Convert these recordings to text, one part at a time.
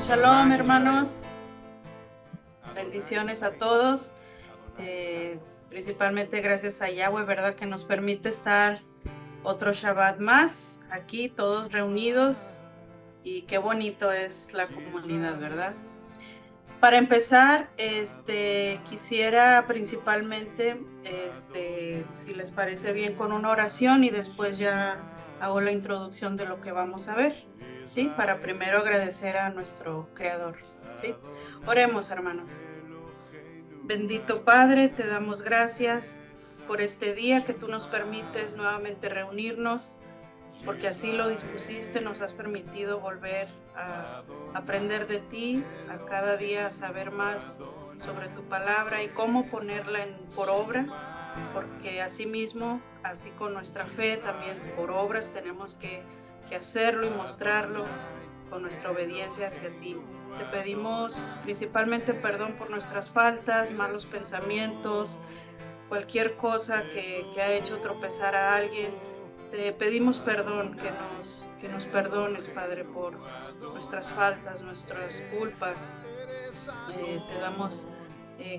Shalom, hermanos. Bendiciones a todos. Principalmente gracias a Yahweh, ¿verdad? Que nos permite estar otro Shabbat más aquí, todos reunidos. Y qué bonito es la comunidad, ¿verdad? Para empezar, quisiera principalmente, si les parece bien, con una oración y después ya hago la introducción de lo que vamos a ver, ¿sí? Para primero agradecer a nuestro Creador, ¿sí? Oremos, hermanos. Bendito Padre, te damos gracias por este día que tú nos permites nuevamente reunirnos, porque así lo dispusiste, nos has permitido volver a aprender de ti, a cada día a saber más sobre tu palabra y cómo ponerla por obra, porque así mismo, así con nuestra fe, también por obras tenemos que hacerlo y mostrarlo con nuestra obediencia hacia ti. Te pedimos principalmente perdón por nuestras faltas, malos pensamientos, cualquier cosa que ha hecho tropezar a alguien. Te pedimos perdón, que nos perdones, Padre, por nuestras faltas, nuestras culpas. Te damos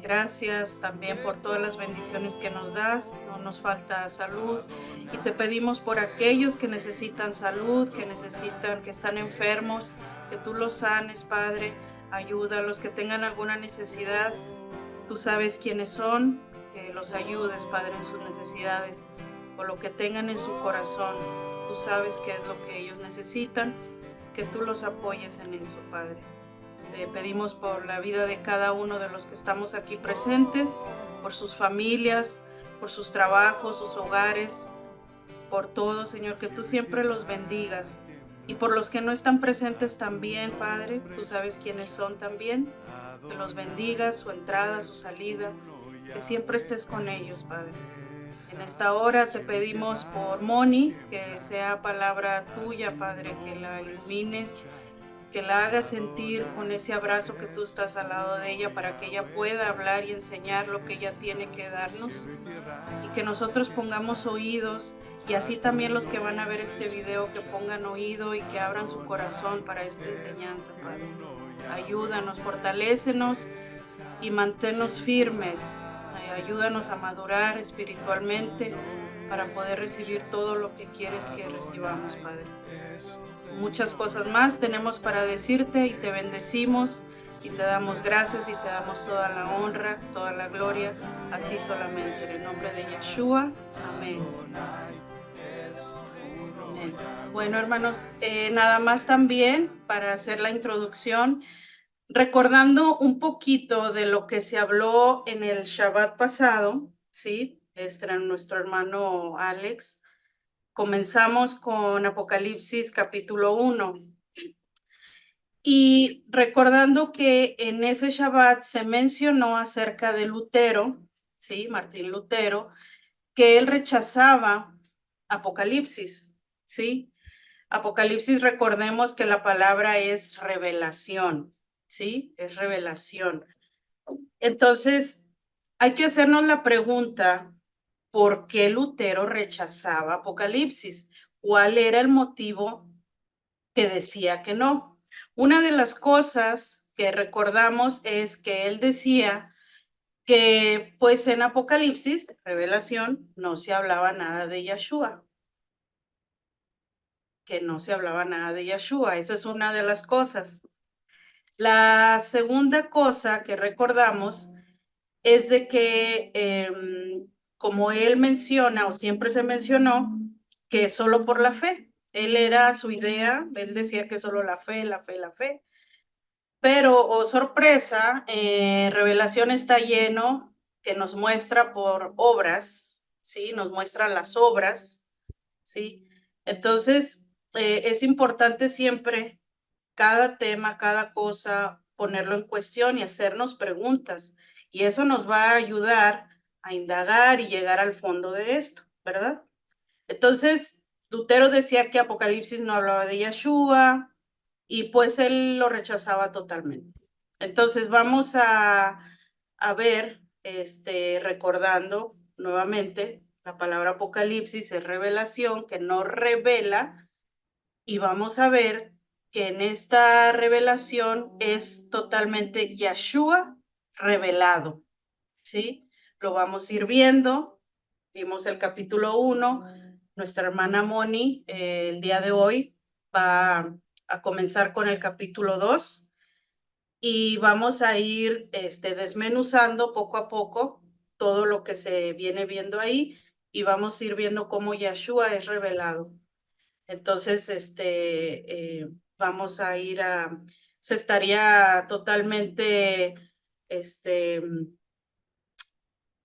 gracias también por todas las bendiciones que nos das. No nos falta salud. Y te pedimos por aquellos que necesitan salud, que están enfermos, que tú los sanes, Padre. Ayuda a los que tengan alguna necesidad. Tú sabes quiénes son, que los ayudes, Padre, en sus necesidades, o lo que tengan en su corazón. Tú sabes qué es lo que ellos necesitan, que tú los apoyes en eso, Padre. Te pedimos por la vida de cada uno de los que estamos aquí presentes, por sus familias, por sus trabajos, sus hogares, por todo, Señor, que tú siempre los bendigas. Y por los que no están presentes también, Padre, tú sabes quiénes son también, que los bendigas, su entrada, su salida, que siempre estés con ellos, Padre. En esta hora te pedimos por Moni, que sea palabra tuya, Padre, que la ilumines, que la hagas sentir con ese abrazo que tú estás al lado de ella para que ella pueda hablar y enseñar lo que ella tiene que darnos, y que nosotros pongamos oídos, y así también los que van a ver este video que pongan oído y que abran su corazón para esta enseñanza, Padre. Ayúdanos, fortalécenos y manténnos firmes. Ayúdanos a madurar espiritualmente para poder recibir todo lo que quieres que recibamos, Padre. Muchas cosas más tenemos para decirte y te bendecimos y te damos gracias y te damos toda la honra, toda la gloria a ti solamente. En el nombre de Yeshua. Amén. Amén. Bueno, hermanos, nada más también para hacer la introducción, recordando un poquito de lo que se habló en el Shabbat pasado, ¿sí? Era nuestro hermano Alex. Comenzamos con Apocalipsis capítulo 1. Y recordando que en ese Shabbat se mencionó acerca de Lutero, ¿sí? Martín Lutero, que él rechazaba Apocalipsis, ¿sí? Apocalipsis, recordemos que la palabra es revelación, ¿sí? Es revelación. Entonces, hay que hacernos la pregunta, ¿por qué Lutero rechazaba Apocalipsis? ¿Cuál era el motivo que decía que no? Una de las cosas que recordamos es que él decía que pues en Apocalipsis, revelación, no se hablaba nada de Yeshua, que no se hablaba nada de Yeshua. Esa es una de las cosas. La segunda cosa que recordamos es de que, como él menciona, o siempre se mencionó, que solo por la fe. Él era su idea, él decía que solo la fe, la fe, la fe. Pero, oh sorpresa, Revelación está lleno, que nos muestra por obras, ¿sí? Nos muestra las obras, ¿sí? Entonces, es importante siempre cada tema, cada cosa, ponerlo en cuestión y hacernos preguntas. Y eso nos va a ayudar a indagar y llegar al fondo de esto, ¿verdad? Entonces, Lutero decía que Apocalipsis no hablaba de Yeshua y pues él lo rechazaba totalmente. Entonces, vamos a ver, recordando nuevamente, la palabra Apocalipsis es revelación, que no revela, y vamos a ver que en esta revelación es totalmente Yeshua revelado, ¿sí? Lo vamos a ir viendo. Vimos el capítulo 1. Nuestra hermana Moni el día de hoy va a comenzar con el capítulo 2 y vamos a ir desmenuzando poco a poco todo lo que se viene viendo ahí y vamos a ir viendo cómo Yeshua es revelado. Entonces, vamos a ir se estaría totalmente,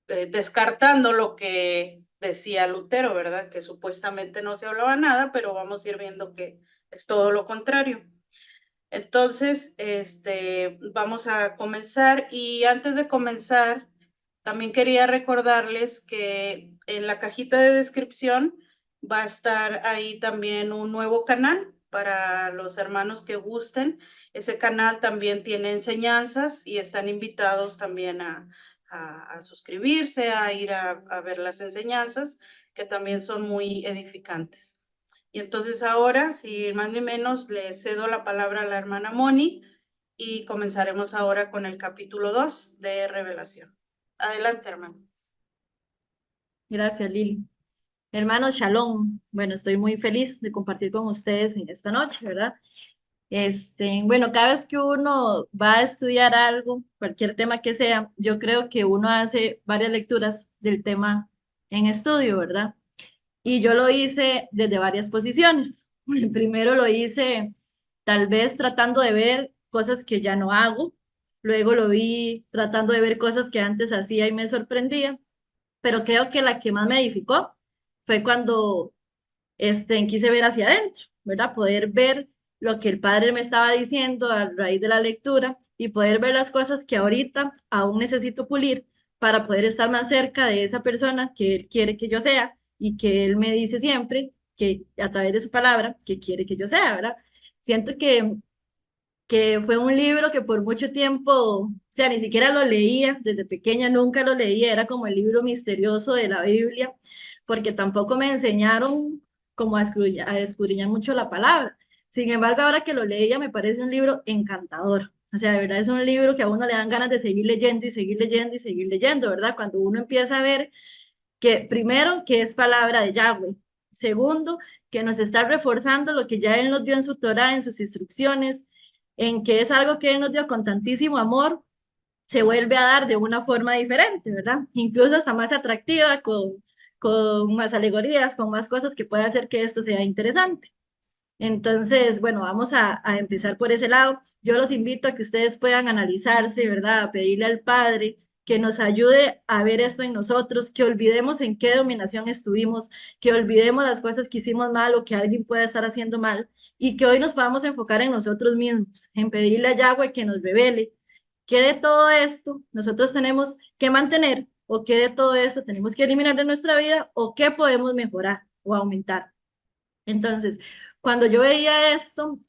descartando lo que decía Lutero, ¿verdad? Que supuestamente no se hablaba nada, pero vamos a ir viendo que es todo lo contrario. Entonces, vamos a comenzar y antes de comenzar, también quería recordarles que en la cajita de descripción va a estar ahí también un nuevo canal para los hermanos que gusten. Ese canal también tiene enseñanzas y están invitados también a suscribirse, a ir a ver las enseñanzas, que también son muy edificantes. Y entonces ahora, sin más ni menos, le cedo la palabra a la hermana Moni y comenzaremos ahora con el capítulo 2 de Revelación. Adelante, hermano. Gracias, Lili. Hermanos, Shalom. Bueno, estoy muy feliz de compartir con ustedes en esta noche, ¿verdad? Bueno, cada vez que uno va a estudiar algo, cualquier tema que sea, yo creo que uno hace varias lecturas del tema en estudio, ¿verdad? Y yo lo hice desde varias posiciones. Primero lo hice tal vez tratando de ver cosas que ya no hago. Luego lo vi tratando de ver cosas que antes hacía y me sorprendía, pero creo que la que más me edificó fue cuando quise ver hacia adentro, ¿verdad? Poder ver lo que el Padre me estaba diciendo a raíz de la lectura y poder ver las cosas que ahorita aún necesito pulir para poder estar más cerca de esa persona que Él quiere que yo sea y que Él me dice siempre que a través de su palabra que quiere que yo sea, ¿verdad? Siento que fue un libro que por mucho tiempo, o sea, ni siquiera lo leía, desde pequeña nunca lo leía, era como el libro misterioso de la Biblia, porque tampoco me enseñaron como a escudriñar mucho la palabra. Sin embargo, ahora que lo leía, me parece un libro encantador. O sea, de verdad es un libro que a uno le dan ganas de seguir leyendo y seguir leyendo y seguir leyendo, ¿verdad? Cuando uno empieza a ver que primero, que es palabra de Yahweh. Segundo, que nos está reforzando lo que ya Él nos dio en su Torah, en sus instrucciones, en que es algo que Él nos dio con tantísimo amor, se vuelve a dar de una forma diferente, ¿verdad? Incluso hasta más atractiva, con más alegorías, con más cosas que puede hacer que esto sea interesante. Entonces, bueno, vamos a empezar por ese lado. Yo los invito a que ustedes puedan analizarse, ¿verdad? A pedirle al Padre que nos ayude a ver esto en nosotros, que olvidemos en qué dominación estuvimos, que olvidemos las cosas que hicimos mal o que alguien pueda estar haciendo mal y que hoy nos podamos enfocar en nosotros mismos, en pedirle a Yahweh que nos revele qué de todo esto nosotros tenemos que mantener o qué de todo esto tenemos que eliminar de nuestra vida o qué podemos mejorar o aumentar. Entonces, cuando yo veía esto,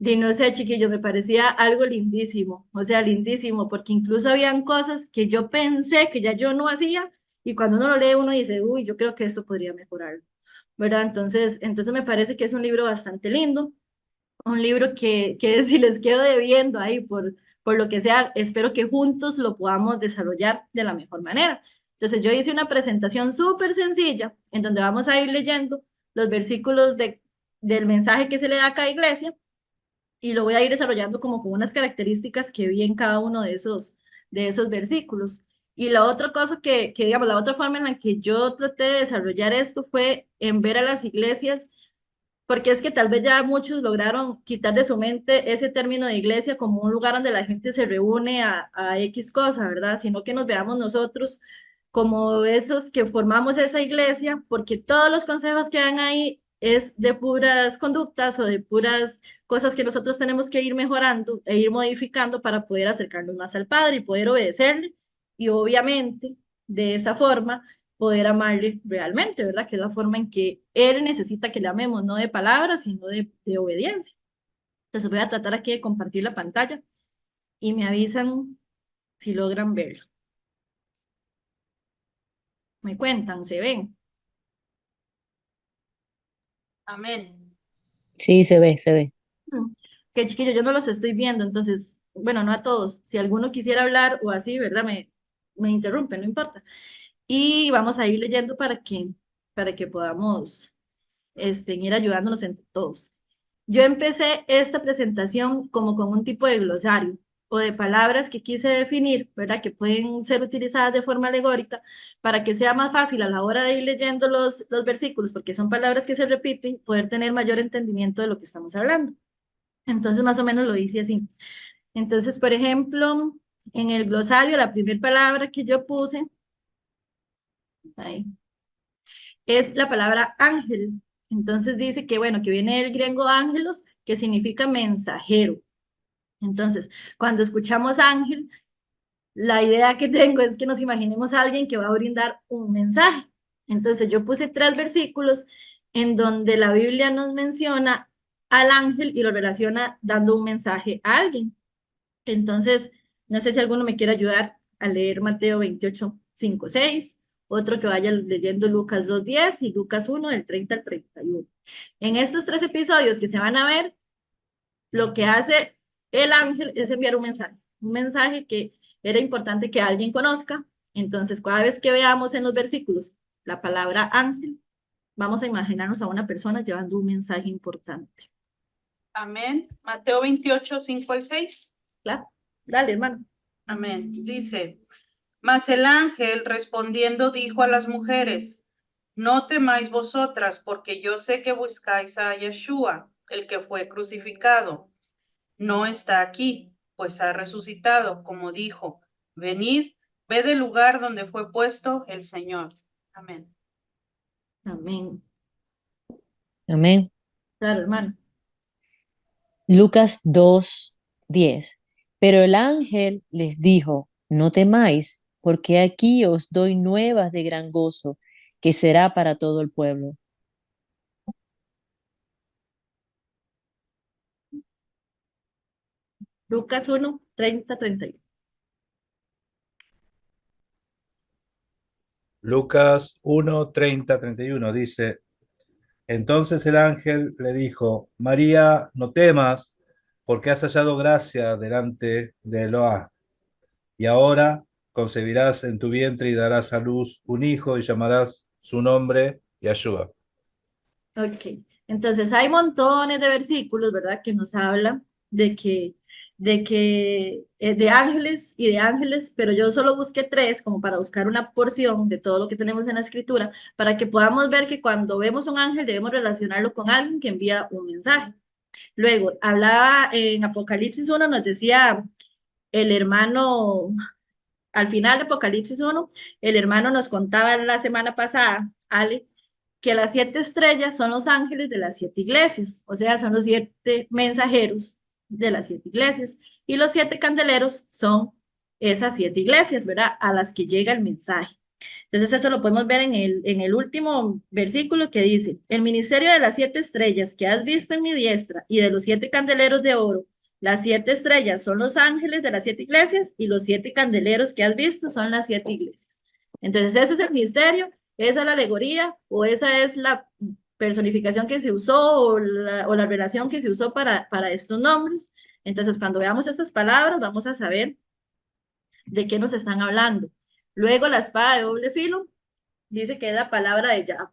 no sé, chiquillo, me parecía algo lindísimo, o sea, lindísimo, porque incluso habían cosas que yo pensé que ya yo no hacía, y cuando uno lo lee, uno dice, uy, yo creo que esto podría mejorar, ¿verdad? Entonces me parece que es un libro bastante lindo, un libro que si les quedo debiendo ahí por lo que sea, espero que juntos lo podamos desarrollar de la mejor manera. Entonces yo hice una presentación súper sencilla en donde vamos a ir leyendo los versículos del mensaje que se le da a cada iglesia y lo voy a ir desarrollando como con unas características que vi en cada uno de esos versículos. Y la otra cosa digamos, la otra forma en la que yo traté de desarrollar esto fue en ver a las iglesias porque es que tal vez ya muchos lograron quitar de su mente ese término de iglesia como un lugar donde la gente se reúne a X cosa, ¿verdad? Sino que nos veamos nosotros como esos que formamos esa iglesia, porque todos los consejos que dan ahí es de puras conductas o de puras cosas que nosotros tenemos que ir mejorando e ir modificando para poder acercarnos más al Padre y poder obedecerle. Y obviamente, de esa forma, poder amarle realmente, ¿verdad? Que es la forma en que Él necesita que le amemos, no de palabras, sino de obediencia. Entonces voy a tratar aquí de compartir la pantalla y me avisan si logran verlo. Me cuentan, se ven. Amén. Sí, se ve, se ve. Que chiquillo, yo no los estoy viendo, entonces, bueno, no a todos. Si alguno quisiera hablar o así, ¿verdad? Me interrumpe, no importa. Y vamos a ir leyendo para que podamos ir ayudándonos entre todos. Yo empecé esta presentación como con un tipo de glosario o de palabras que quise definir, ¿verdad? Que pueden ser utilizadas de forma alegórica para que sea más fácil a la hora de ir leyendo los versículos, porque son palabras que se repiten, poder tener mayor entendimiento de lo que estamos hablando. Entonces, más o menos lo hice así. Entonces, por ejemplo, en el glosario, la primera palabra que yo puse ahí, es la palabra ángel. Entonces dice que, bueno, que viene del griego ángelos, que significa mensajero. Entonces, cuando escuchamos ángel, la idea que tengo es que nos imaginemos a alguien que va a brindar un mensaje. Entonces, yo puse 3 versículos en donde la Biblia nos menciona al ángel y lo relaciona dando un mensaje a alguien. Entonces, no sé si alguno me quiere ayudar a leer Mateo 28, 5, 6, otro que vaya leyendo Lucas 2, 10 y Lucas 1, del 30 al 31. En estos 3 episodios que se van a ver, lo que hace el ángel es enviar un mensaje que era importante que alguien conozca. Entonces, cada vez que veamos en los versículos la palabra ángel, vamos a imaginarnos a una persona llevando un mensaje importante. Amén. Mateo 28, 5 al 6. ¿Claro? Dale, hermano. Amén. Dice, mas el ángel respondiendo dijo a las mujeres, no temáis vosotras, porque yo sé que buscáis a Yeshua, el que fue crucificado. No está aquí, pues ha resucitado, como dijo. Venid, ved el lugar donde fue puesto el Señor. Amén. Amén. Amén. Claro, hermano. Lucas 2:10. Pero el ángel les dijo, no temáis, porque aquí os doy nuevas de gran gozo, que será para todo el pueblo. Lucas 1, 30, 31. Lucas 1, 30, 31 dice, entonces el ángel le dijo, María, no temas, porque has hallado gracia delante de Eloá, y ahora concebirás en tu vientre y darás a luz un hijo y llamarás su nombre Yeshua. Ok, entonces hay montones de versículos, ¿verdad? Que nos hablan de ángeles y de ángeles, pero yo solo busqué 3 como para buscar una porción de todo lo que tenemos en la escritura, para que podamos ver que cuando vemos un ángel debemos relacionarlo con alguien que envía un mensaje. Luego, hablaba en Apocalipsis 1, nos decía el hermano, al final de Apocalipsis 1, el hermano nos contaba la semana pasada, Ale, que las 7 estrellas son los ángeles de las 7 iglesias, o sea, son los 7 mensajeros de las 7 iglesias, y los 7 candeleros son esas 7 iglesias, ¿verdad? A las que llega el mensaje. Entonces eso lo podemos ver en el último versículo que dice, el ministerio de las 7 estrellas que has visto en mi diestra y de los 7 candeleros de oro, las 7 estrellas son los ángeles de las 7 iglesias y los 7 candeleros que has visto son las 7 iglesias. Entonces ese es el misterio, esa es la alegoría o esa es la personificación que se usó o la relación que se usó para estos nombres. Entonces cuando veamos estas palabras vamos a saber de qué nos están hablando. Luego la espada de doble filo dice que es la palabra de Yah.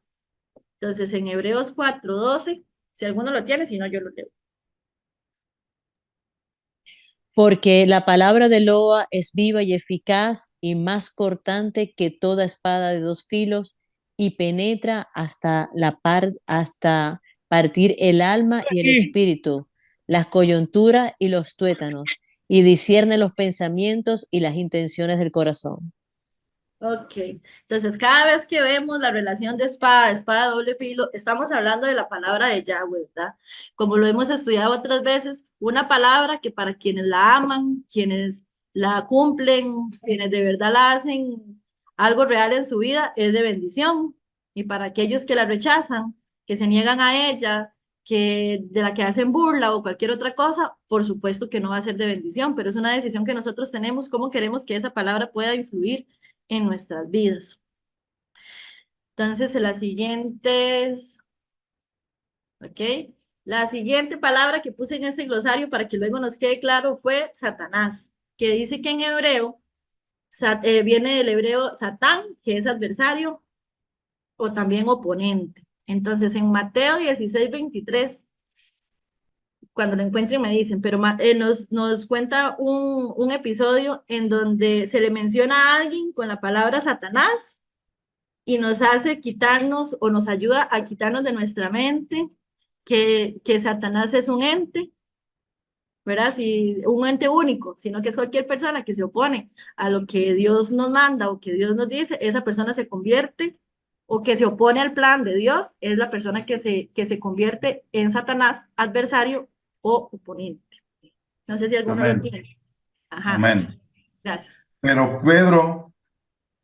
Entonces en Hebreos 4:12, si alguno lo tiene, si no yo lo leo. Porque la palabra de Eloa es viva y eficaz y más cortante que toda espada de 2 filos y penetra hasta partir el alma y el espíritu, las coyunturas y los tuétanos, y discierne los pensamientos y las intenciones del corazón. Ok, entonces cada vez que vemos la relación de espada, espada doble filo, estamos hablando de la palabra de Yahweh, ¿verdad? Como lo hemos estudiado otras veces, una palabra que para quienes la aman, quienes la cumplen, quienes de verdad la hacen algo real en su vida, es de bendición. Y para aquellos que la rechazan, que se niegan a ella, que de la que hacen burla o cualquier otra cosa, por supuesto que no va a ser de bendición, pero es una decisión que nosotros tenemos, cómo queremos que esa palabra pueda influir en nuestras vidas. Entonces, las siguientes, ¿ok? La siguiente palabra que puse en este glosario para que luego nos quede claro fue Satanás, que dice que en hebreo viene del hebreo Satán, que es adversario o también oponente. Entonces, en Mateo 16:23, cuando lo encuentren me dicen, pero nos cuenta un episodio en donde se le menciona a alguien con la palabra Satanás y nos hace quitarnos o nos ayuda a quitarnos de nuestra mente que Satanás es un ente, ¿verdad? Si, un ente único, sino que es cualquier persona que se opone a lo que Dios nos manda o que Dios nos dice, esa persona se convierte o que se opone al plan de Dios, es la persona que se convierte en Satanás, adversario o oponente. No sé si alguno lo Amén. tiene. Ajá, Amén. gracias. Pero Pedro,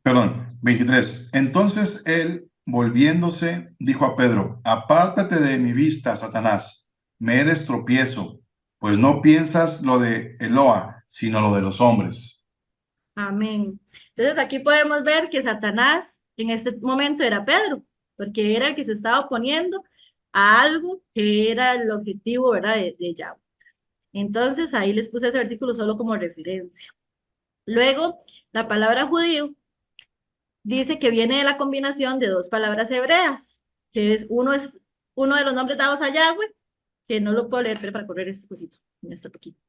perdón, 23. Entonces él, volviéndose, dijo a Pedro, apártate de mi vista, Satanás, me eres tropiezo, pues no piensas lo de Eloa, sino lo de los hombres. Amén. Entonces aquí podemos ver que Satanás en este momento era Pedro, porque era el que se estaba oponiendo a algo que era el objetivo, ¿verdad? De Yahweh. Entonces ahí les puse ese versículo solo como referencia. Luego, la palabra judío dice que viene de la combinación de dos palabras hebreas, que es uno de los nombres dados a Yahweh, que no lo puedo leer, pero para correr este cosito, en este poquito.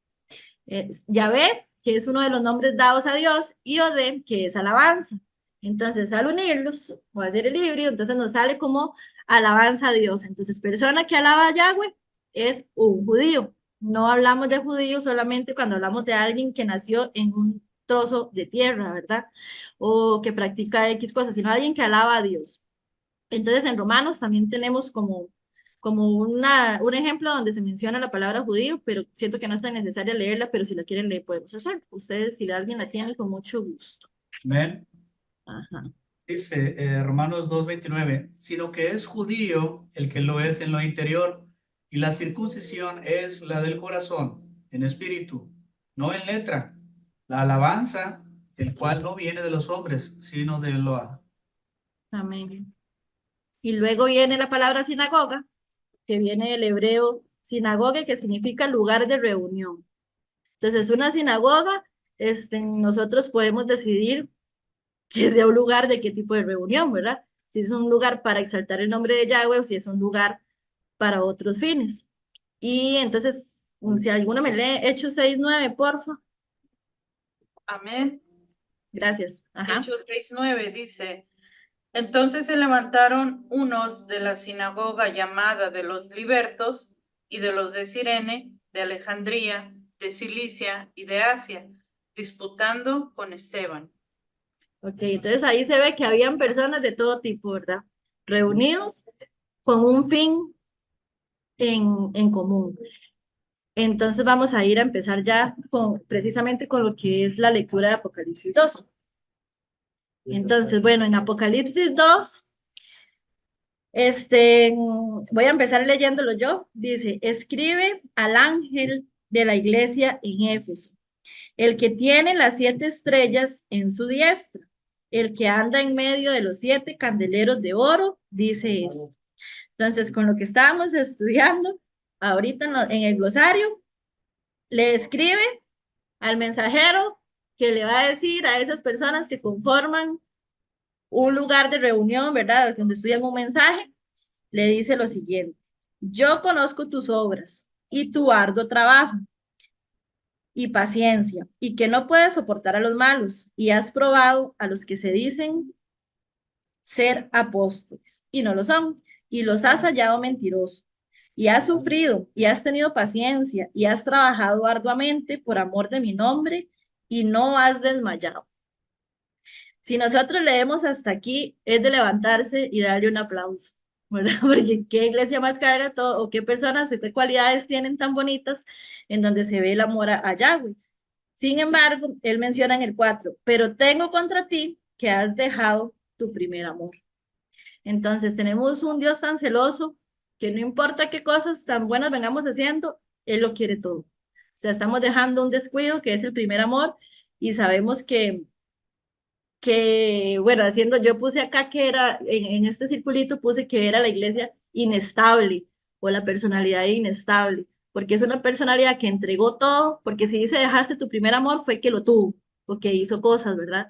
Yahvé, que es uno de los nombres dados a Dios, y Odem, que es alabanza. Entonces, al unirlos, voy a hacer el híbrido, entonces nos sale como alabanza a Dios. Entonces, persona que alaba a Yahweh es un judío. No hablamos de judío solamente cuando hablamos de alguien que nació en un trozo de tierra, ¿verdad? O que practica X cosas, sino alguien que alaba a Dios. Entonces, en Romanos también tenemos como un ejemplo donde se menciona la palabra judío, pero siento que no es tan necesaria leerla, pero si la quieren leer podemos hacer. Ustedes, si alguien la tiene, con mucho gusto. Amén. Ajá. Dice Romanos 2:29, sino que es judío el que lo es en lo interior, y la circuncisión es la del corazón, en espíritu, no en letra, la alabanza, el cual no viene de los hombres, sino de Eloa. Amén. Y luego viene la palabra sinagoga, que viene del hebreo sinagoga, que significa lugar de reunión. Entonces, una sinagoga, nosotros podemos decidir que sea un lugar de qué tipo de reunión, ¿verdad? Si es un lugar para exaltar el nombre de Yahweh o si es un lugar para otros fines. Y entonces, si alguno me lee Hechos 6:9, porfa. Amén. Gracias. Ajá. Hechos 6:9 dice, entonces se levantaron unos de la sinagoga llamada de los libertos y de los de Cirene, de Alejandría, de Cilicia y de Asia, disputando con Esteban. Ok, entonces ahí se ve que habían personas de todo tipo, ¿verdad? Reunidos con un fin en común. Entonces vamos a ir a empezar ya precisamente con lo que es la lectura de Apocalipsis 2. Entonces, bueno, en Apocalipsis 2, voy a empezar leyéndolo yo. Dice, escribe al ángel de la iglesia en Éfeso, el que tiene las 7 estrellas en su diestra, el que anda en medio de los 7 candeleros de oro, dice esto. Entonces, con lo que estábamos estudiando ahorita en el glosario, le escribe al mensajero que le va a decir a esas personas que conforman un lugar de reunión, ¿verdad? Donde estudian un mensaje, le dice lo siguiente: yo conozco tus obras y tu arduo trabajo y paciencia, y que no puedes soportar a los malos, y has probado a los que se dicen ser apóstoles, y no lo son, y los has hallado mentirosos, y has sufrido, y has tenido paciencia, y has trabajado arduamente por amor de mi nombre, y no has desmayado. Si nosotros leemos hasta aquí, es de levantarse y darle un aplauso, ¿verdad? Porque qué iglesia más carga todo, o qué personas, qué cualidades tienen tan bonitas en donde se ve el amor a Yahweh. Sin embargo, él menciona en el 4, pero tengo contra ti que has dejado tu primer amor. Entonces, tenemos un Dios tan celoso que no importa qué cosas tan buenas vengamos haciendo, Él lo quiere todo. O sea, estamos dejando un descuido que es el primer amor y sabemos bueno, yo puse acá que era, en este circulito puse que era la iglesia inestable o la personalidad inestable, porque es una personalidad que entregó todo, porque si dice dejaste tu primer amor fue que lo tuvo, o que hizo cosas, ¿verdad?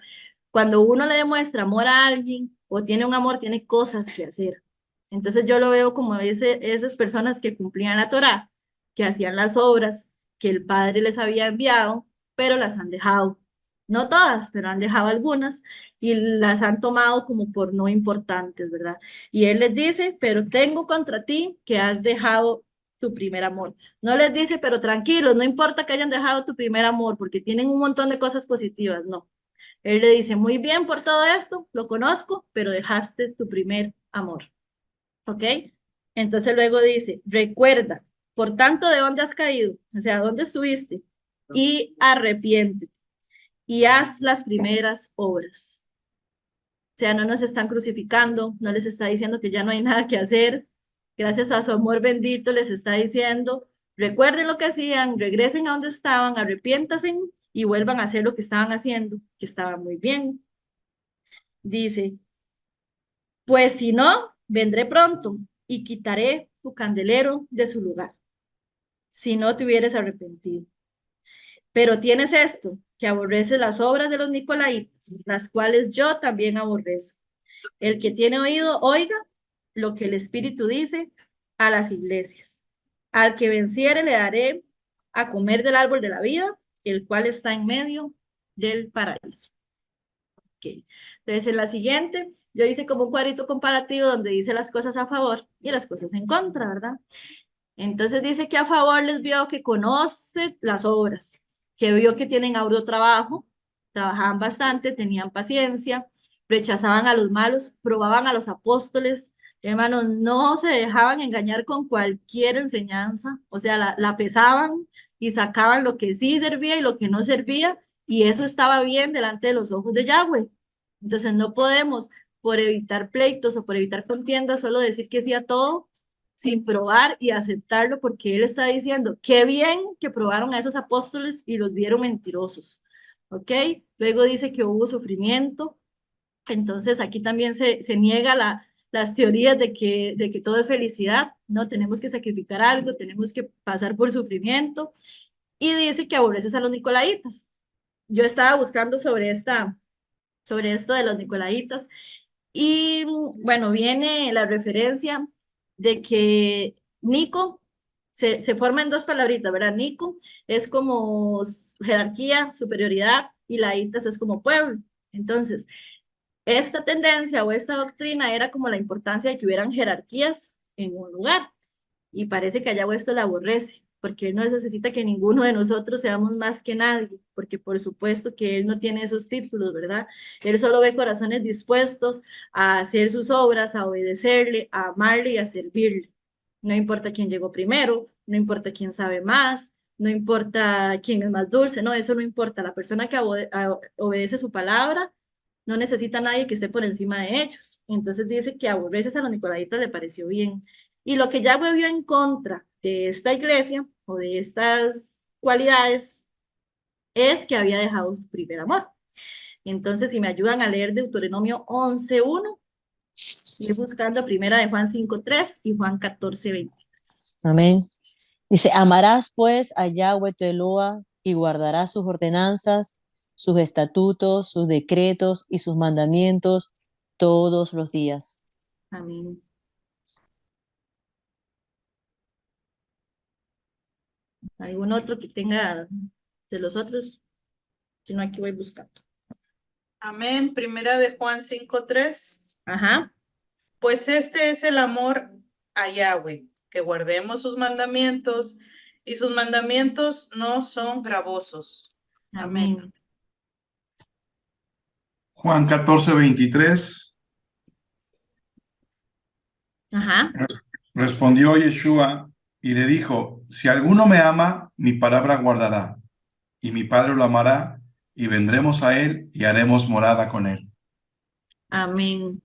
Cuando uno le demuestra amor a alguien o tiene un amor, tiene cosas que hacer. Entonces yo lo veo como esas personas que cumplían la Torá, que hacían las obras que el Padre les había enviado, pero las han dejado. No todas, pero han dejado algunas y las han tomado como por no importantes, ¿verdad? Y Él les dice, pero tengo contra ti que has dejado tu primer amor. No les dice, pero tranquilos, no importa que hayan dejado tu primer amor, porque tienen un montón de cosas positivas, no. Él le dice, muy bien por todo esto, lo conozco, pero dejaste tu primer amor. ¿Ok? Entonces luego dice, recuerda, por tanto, ¿de dónde has caído? O sea, ¿dónde estuviste? Y arrepiéntete y haz las primeras obras. O sea, no nos están crucificando, no les está diciendo que ya no hay nada que hacer. Gracias a su amor bendito les está diciendo, recuerden lo que hacían, regresen a donde estaban, arrepiéntanse y vuelvan a hacer lo que estaban haciendo, que estaba muy bien. Dice, pues si no, vendré pronto y quitaré tu candelero de su lugar, si no te hubieras arrepentido. Pero tienes esto, que aborreces las obras de los nicolaitas, las cuales yo también aborrezco. El que tiene oído, oiga lo que el Espíritu dice a las iglesias. Al que venciere le daré a comer del árbol de la vida, el cual está en medio del paraíso. Okay. Entonces, en la siguiente, yo hice como un cuadrito comparativo donde dice las cosas a favor y las cosas en contra, ¿verdad? Entonces dice que a favor les vio que conoce las obras, que vio que tienen arduo trabajo, trabajaban bastante, tenían paciencia, rechazaban a los malos, probaban a los apóstoles, hermanos, no se dejaban engañar con cualquier enseñanza, o sea, la pesaban y sacaban lo que sí servía y lo que no servía, y eso estaba bien delante de los ojos de Yahweh. Entonces no podemos, por evitar pleitos o por evitar contiendas, solo decir que sí a todo sin probar y aceptarlo, porque él está diciendo, qué bien que probaron a esos apóstoles y los vieron mentirosos, ¿ok? Luego dice que hubo sufrimiento, entonces aquí también se niega las teorías de que todo es felicidad, no, tenemos que sacrificar algo, tenemos que pasar por sufrimiento, y dice que aborreces a los nicolaitas. Yo estaba buscando sobre esto de los nicolaitas, y bueno, viene la referencia de que Nico se forma en dos palabritas, ¿verdad? Nico es como jerarquía, superioridad, y laitas es como pueblo. Entonces, esta tendencia o esta doctrina era como la importancia de que hubieran jerarquías en un lugar. Y parece que a Yahweh esto le aborrece, porque Él no necesita que ninguno de nosotros seamos más que nadie, porque por supuesto que Él no tiene esos títulos, ¿verdad? Él solo ve corazones dispuestos a hacer sus obras, a obedecerle, a amarle y a servirle. No importa quién llegó primero, no importa quién sabe más, no importa quién es más dulce, no, eso no importa. La persona que obedece su palabra no necesita a nadie que esté por encima de ellos. Entonces dice que aborreces a los nicolaitas le pareció bien. Y lo que Yahweh vio en contra de esta iglesia o de estas cualidades es que había dejado su primer amor. Entonces, si me ayudan a leer Deuteronomio 11:1, ir buscando primera de Juan 5:3 y Juan 14:23. Amén. Dice, amarás pues a Yahweh tu Eloa y guardarás sus ordenanzas, sus estatutos, sus decretos y sus mandamientos todos los días. Amén. ¿Algún otro que tenga de los otros? Si no, aquí voy buscando. Amén. Primera de Juan 5:3. Ajá. Pues este es el amor a Yahweh, que guardemos sus mandamientos, y sus mandamientos no son gravosos. Amén. Amén. Juan 14:23. Ajá. Respondió Yeshua y le dijo, si alguno me ama, mi palabra guardará, y mi Padre lo amará, y vendremos a él y haremos morada con él. Amén.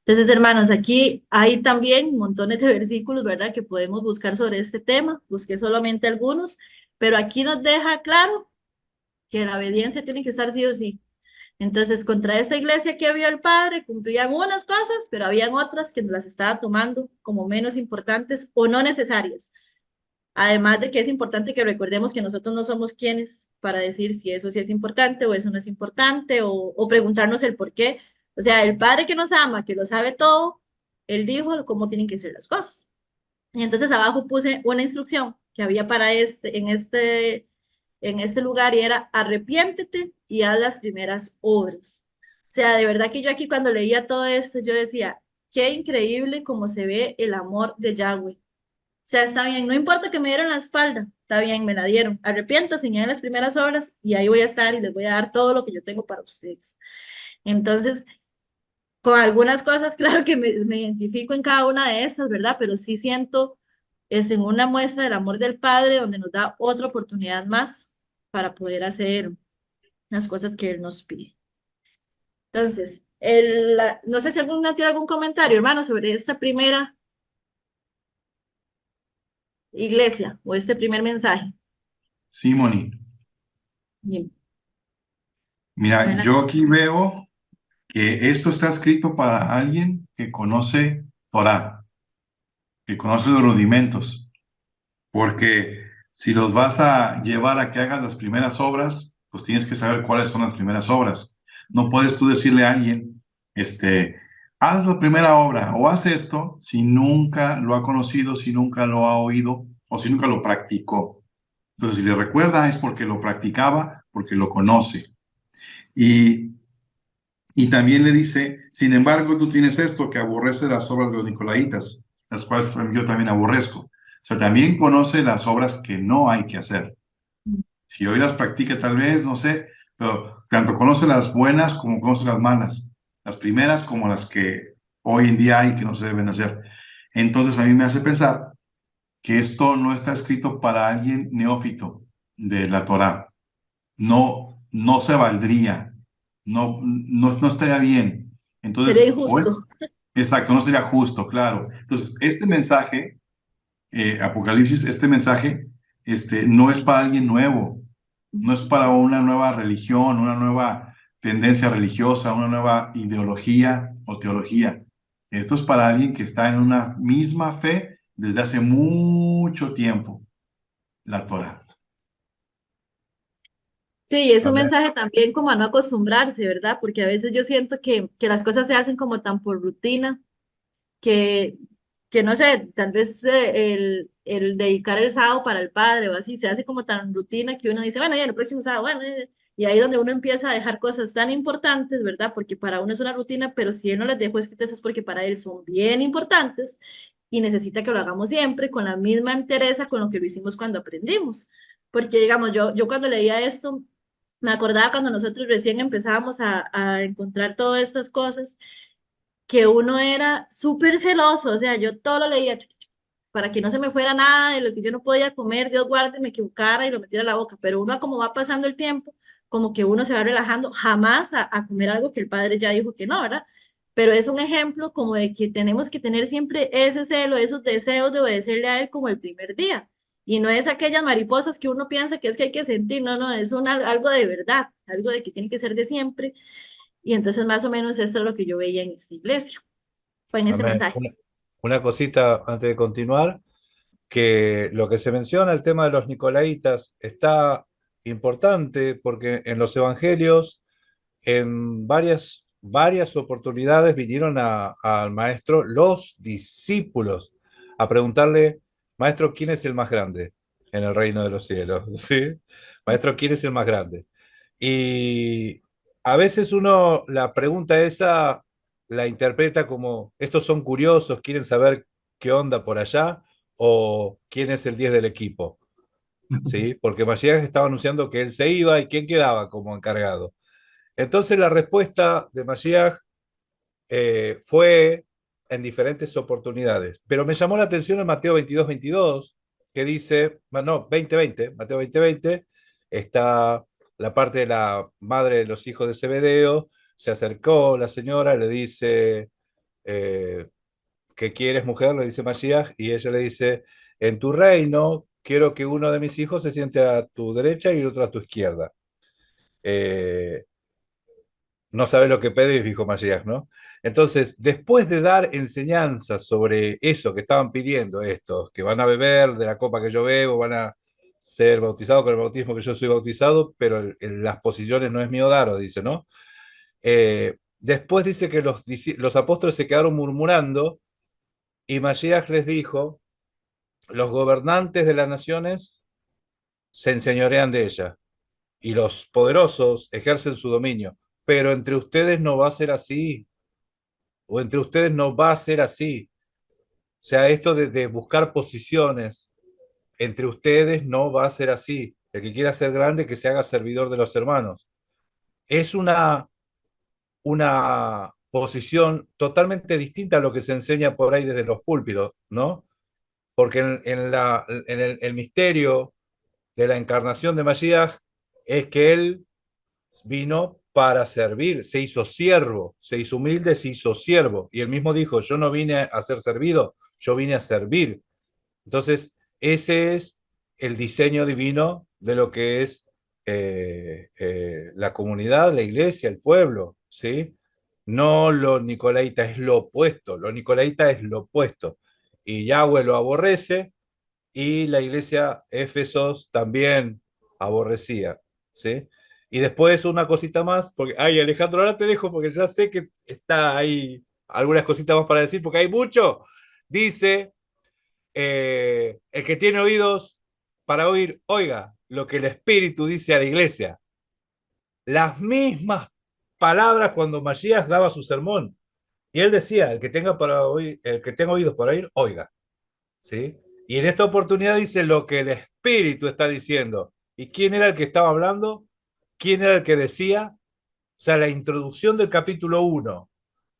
Entonces, hermanos, aquí hay también montones de versículos, ¿verdad? Que podemos buscar sobre este tema. Busqué solamente algunos, pero aquí nos deja claro que la obediencia tiene que estar sí o sí. Entonces, contra esa iglesia que vio el padre, cumplían unas cosas, pero habían otras que las estaba tomando como menos importantes o no necesarias. Además de que es importante que recordemos que nosotros no somos quienes para decir si eso sí es importante o eso no es importante o preguntarnos el por qué. O sea, el padre que nos ama, que lo sabe todo, él dijo cómo tienen que ser las cosas. Y entonces abajo puse una instrucción que había para en este lugar y era arrepiéntete y haz las primeras obras. O sea, de verdad que yo aquí cuando leía todo esto, yo decía, qué increíble cómo se ve el amor de Yahweh. O sea, está bien, no importa que me dieron la espalda, está bien, me la dieron. Arrepiéntase y hagan las primeras obras y ahí voy a estar y les voy a dar todo lo que yo tengo para ustedes. Entonces, con algunas cosas, claro que me identifico en cada una de estas, ¿verdad? Pero sí siento, es en una muestra del amor del Padre donde nos da otra oportunidad más para poder hacer las cosas que Él nos pide. Entonces, no sé si alguna tiene algún comentario, hermano, sobre esta primera iglesia o este primer mensaje. Sí, Moni. Bien, Mira, adelante. yo aquí veo que esto está escrito para alguien que conoce Torah, que conoce los rudimentos, porque si los vas a llevar a que hagas las primeras obras, pues tienes que saber cuáles son las primeras obras. No puedes tú decirle a alguien, haz la primera obra o haz esto si nunca lo ha conocido, si nunca lo ha oído o si nunca lo practicó. Entonces, si le recuerda es porque lo practicaba, porque lo conoce. Y Y también le dice, sin embargo, tú tienes esto que aborrece las obras de los nicolaitas, las cuales yo también aborrezco. O sea, también conoce las obras que no hay que hacer. Si hoy las practica, tal vez, no sé, pero tanto conoce las buenas como conoce las malas, las primeras como las que hoy en día hay que no se deben hacer. Entonces, a mí me hace pensar que esto no está escrito para alguien neófito de la Torá. No, no se valdría, no estaría bien. Sería Entonces, injusto. exacto, no sería justo, claro. Entonces, este mensaje, Apocalipsis, este mensaje, no es para alguien nuevo, no es para una nueva religión, una nueva tendencia religiosa, una nueva ideología o teología. Esto es para alguien que está en una misma fe desde hace mucho tiempo, la Torah. Sí, es un Amén. mensaje también como a no acostumbrarse, ¿verdad? Porque a veces yo siento que las cosas se hacen como tan por rutina que, que no sé, tal vez el dedicar el sábado para el padre o así se hace como tan rutina que uno dice, bueno, ya el próximo sábado, bueno, y ahí donde uno empieza a dejar cosas tan importantes, ¿verdad? Porque para uno es una rutina, pero si él no las dejó escritas es porque para él son bien importantes y necesita que lo hagamos siempre con la misma entereza con lo que lo hicimos cuando aprendimos. Porque, digamos, yo cuando leía esto, me acordaba cuando nosotros recién empezábamos a encontrar todas estas cosas que uno era súper celoso, o sea, yo todo lo leía para que no se me fuera nada de lo que yo no podía comer, Dios guarde, me equivocara y lo metiera a la boca, pero uno como va pasando el tiempo, como que uno se va relajando, jamás a comer algo que el padre ya dijo que no, ¿verdad? Pero es un ejemplo como de que tenemos que tener siempre ese celo, esos deseos de obedecerle a él como el primer día. Y no es aquellas mariposas que uno piensa que es que hay que sentir, no, no, es algo de verdad, algo de que tiene que ser de siempre. Y entonces más o menos esto es lo que yo veía en esta iglesia, fue en este Amén. mensaje. Una cosita antes de continuar, que lo que se menciona, el tema de los nicolaitas, está importante porque en los evangelios, en varias oportunidades vinieron al maestro los discípulos a preguntarle, maestro, ¿quién es el más grande en el reino de los cielos? ¿Sí? Maestro, ¿quién es el más grande? Y a veces uno la pregunta esa la interpreta como, estos son curiosos, quieren saber qué onda por allá, o quién es el 10 del equipo, ¿sí? Porque Mashiach estaba anunciando que él se iba y quién quedaba como encargado. Entonces la respuesta de Mashiach fue en diferentes oportunidades, pero me llamó la atención en Mateo 22:22, que dice, no, 20:20, Mateo 20:20, está la parte de la madre de los hijos de Zebedeo, se acercó la señora, le dice, eh, ¿qué quieres, mujer? Le dice Mashiach, y ella le dice, en tu reino quiero que uno de mis hijos se siente a tu derecha y el otro a tu izquierda. Eh, No sabés lo que pedís, dijo Mashiach, ¿no? Entonces, después de dar enseñanzas sobre eso que estaban pidiendo estos, que van a beber de la copa que yo bebo, van a ser bautizados con el bautismo que yo soy bautizado, pero en las posiciones no es mío daros, dice, ¿no? Después dice que los apóstoles se quedaron murmurando y Mashiach les dijo, los gobernantes de las naciones se enseñorean de ella y los poderosos ejercen su dominio, pero entre ustedes no va a ser así, o entre ustedes no va a ser así. O sea, esto de buscar posiciones entre ustedes no va a ser así. El que quiera ser grande, que se haga servidor de los hermanos. Es una posición totalmente distinta a lo que se enseña por ahí desde los púlpitos, ¿no? Porque en el misterio de la encarnación de Mashiach es que él vino para servir, se hizo siervo, se hizo humilde, se hizo siervo. Y él mismo dijo, yo no vine a ser servido, yo vine a servir. Entonces, ese es el diseño divino de lo que es la comunidad, la iglesia, el pueblo, ¿sí? No lo nicolaita, es lo opuesto, lo nicolaita es lo opuesto. Y Yahweh lo aborrece y la iglesia Éfesos también aborrecía, ¿sí? Y después una cosita más, porque, ay, Alejandro, ahora te dejo porque ya sé que está ahí algunas cositas más para decir, porque hay mucho. Dice, el que tiene oídos para oír, oiga lo que el Espíritu dice a la iglesia. Las mismas palabras cuando Masías daba su sermón. Y él decía, el que tenga para oír, el que tenga oídos para oír, oiga. ¿Sí? Y en esta oportunidad dice lo que el Espíritu está diciendo. ¿Y quién era el que estaba hablando? ¿Quién era el que decía? O sea, la introducción del capítulo 1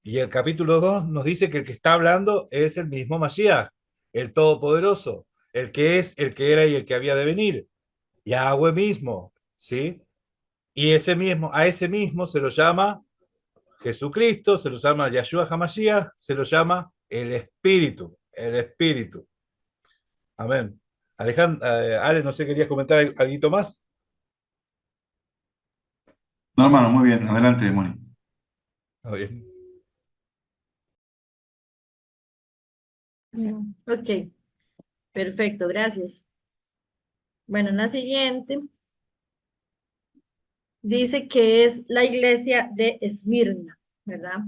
y el capítulo 2 nos dice que el que está hablando es el mismo Mashiach, el Todopoderoso, el que es, el que era y el que había de venir. Yahweh mismo, ¿sí? Y a ese mismo se lo llama Jesucristo, se lo llama Yahshua HaMashiach, se lo llama el Espíritu, el Espíritu. Amén. Alejandro, Ale, no sé, ¿querías comentar algo más? No, hermano, muy bien. Adelante, Moni. Muy bien. Ok, perfecto, gracias. Bueno, en la siguiente dice que es la iglesia de Esmirna, ¿verdad?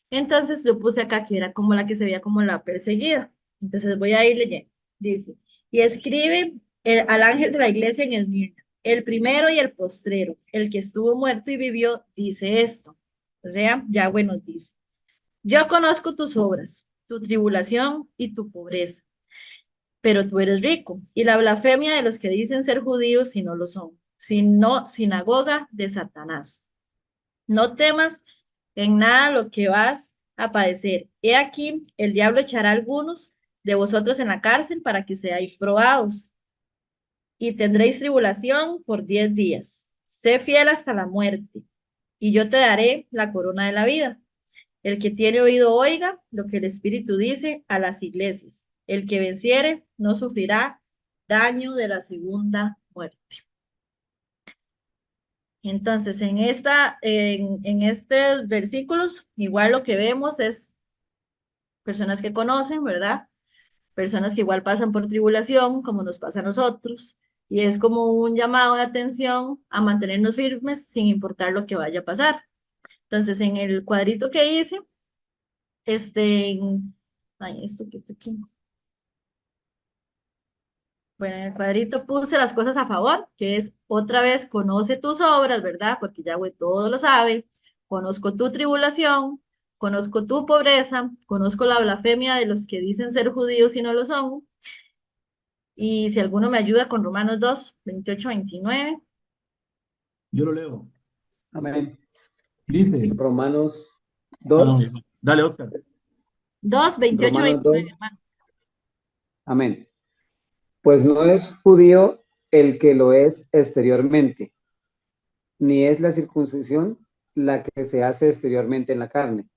Entonces yo puse acá que era como la que se veía como la perseguida. Entonces voy a ir leyendo. Dice, y escribe al ángel de la iglesia en Esmirna, el primero y el postrero, el que estuvo muerto y vivió, dice esto. O sea, Yahweh nos dice, yo conozco tus obras, tu tribulación y tu pobreza, pero tú eres rico, y la blasfemia de los que dicen ser judíos y no lo son, sino sinagoga de Satanás. No temas en nada lo que vas a padecer. He aquí, el diablo echará a algunos de vosotros en la cárcel para que seáis probados, y tendréis tribulación por 10 días. Sé fiel hasta la muerte, y yo te daré la corona de la vida. El que tiene oído oiga lo que el Espíritu dice a las iglesias. El que venciere no sufrirá daño de la segunda muerte. Entonces, en estos versículos, igual lo que vemos es personas que conocen, ¿verdad? Personas que igual pasan por tribulación, como nos pasa a nosotros, y es como un llamado de atención a mantenernos firmes sin importar lo que vaya a pasar. Entonces, en el cuadrito que hice, ay, esto que está aquí. Bueno, en el cuadrito puse las cosas a favor, que es otra vez, conoce tus obras, ¿verdad? Porque Yahweh todo lo sabe. Conozco tu tribulación, conozco tu pobreza, conozco la blasfemia de los que dicen ser judíos y no lo son. Y si alguno me ayuda con Romanos 2, 28, 29. Yo lo leo. Amén. Dice, Romanos no, 2, dale, Oscar. 2, 28, Romanos 29, 2, hermano. amén. Pues no es judío el que lo es exteriormente, ni es la circuncisión la que se hace exteriormente en la carne,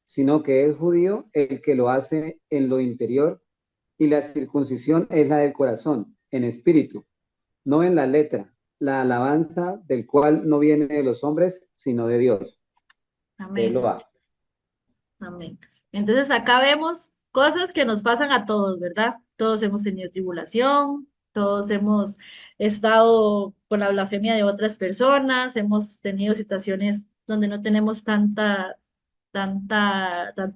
sino que es judío el que lo hace en lo interior, y la circuncisión es la del corazón, en espíritu, no en la letra, la alabanza del cual no viene de los hombres, sino de Dios. de Amén. Eloa. Amén. Entonces acá vemos cosas que nos pasan a todos, ¿verdad? Todos hemos tenido tribulación, todos hemos estado con la blasfemia de otras personas, hemos tenido situaciones donde no tenemos tanto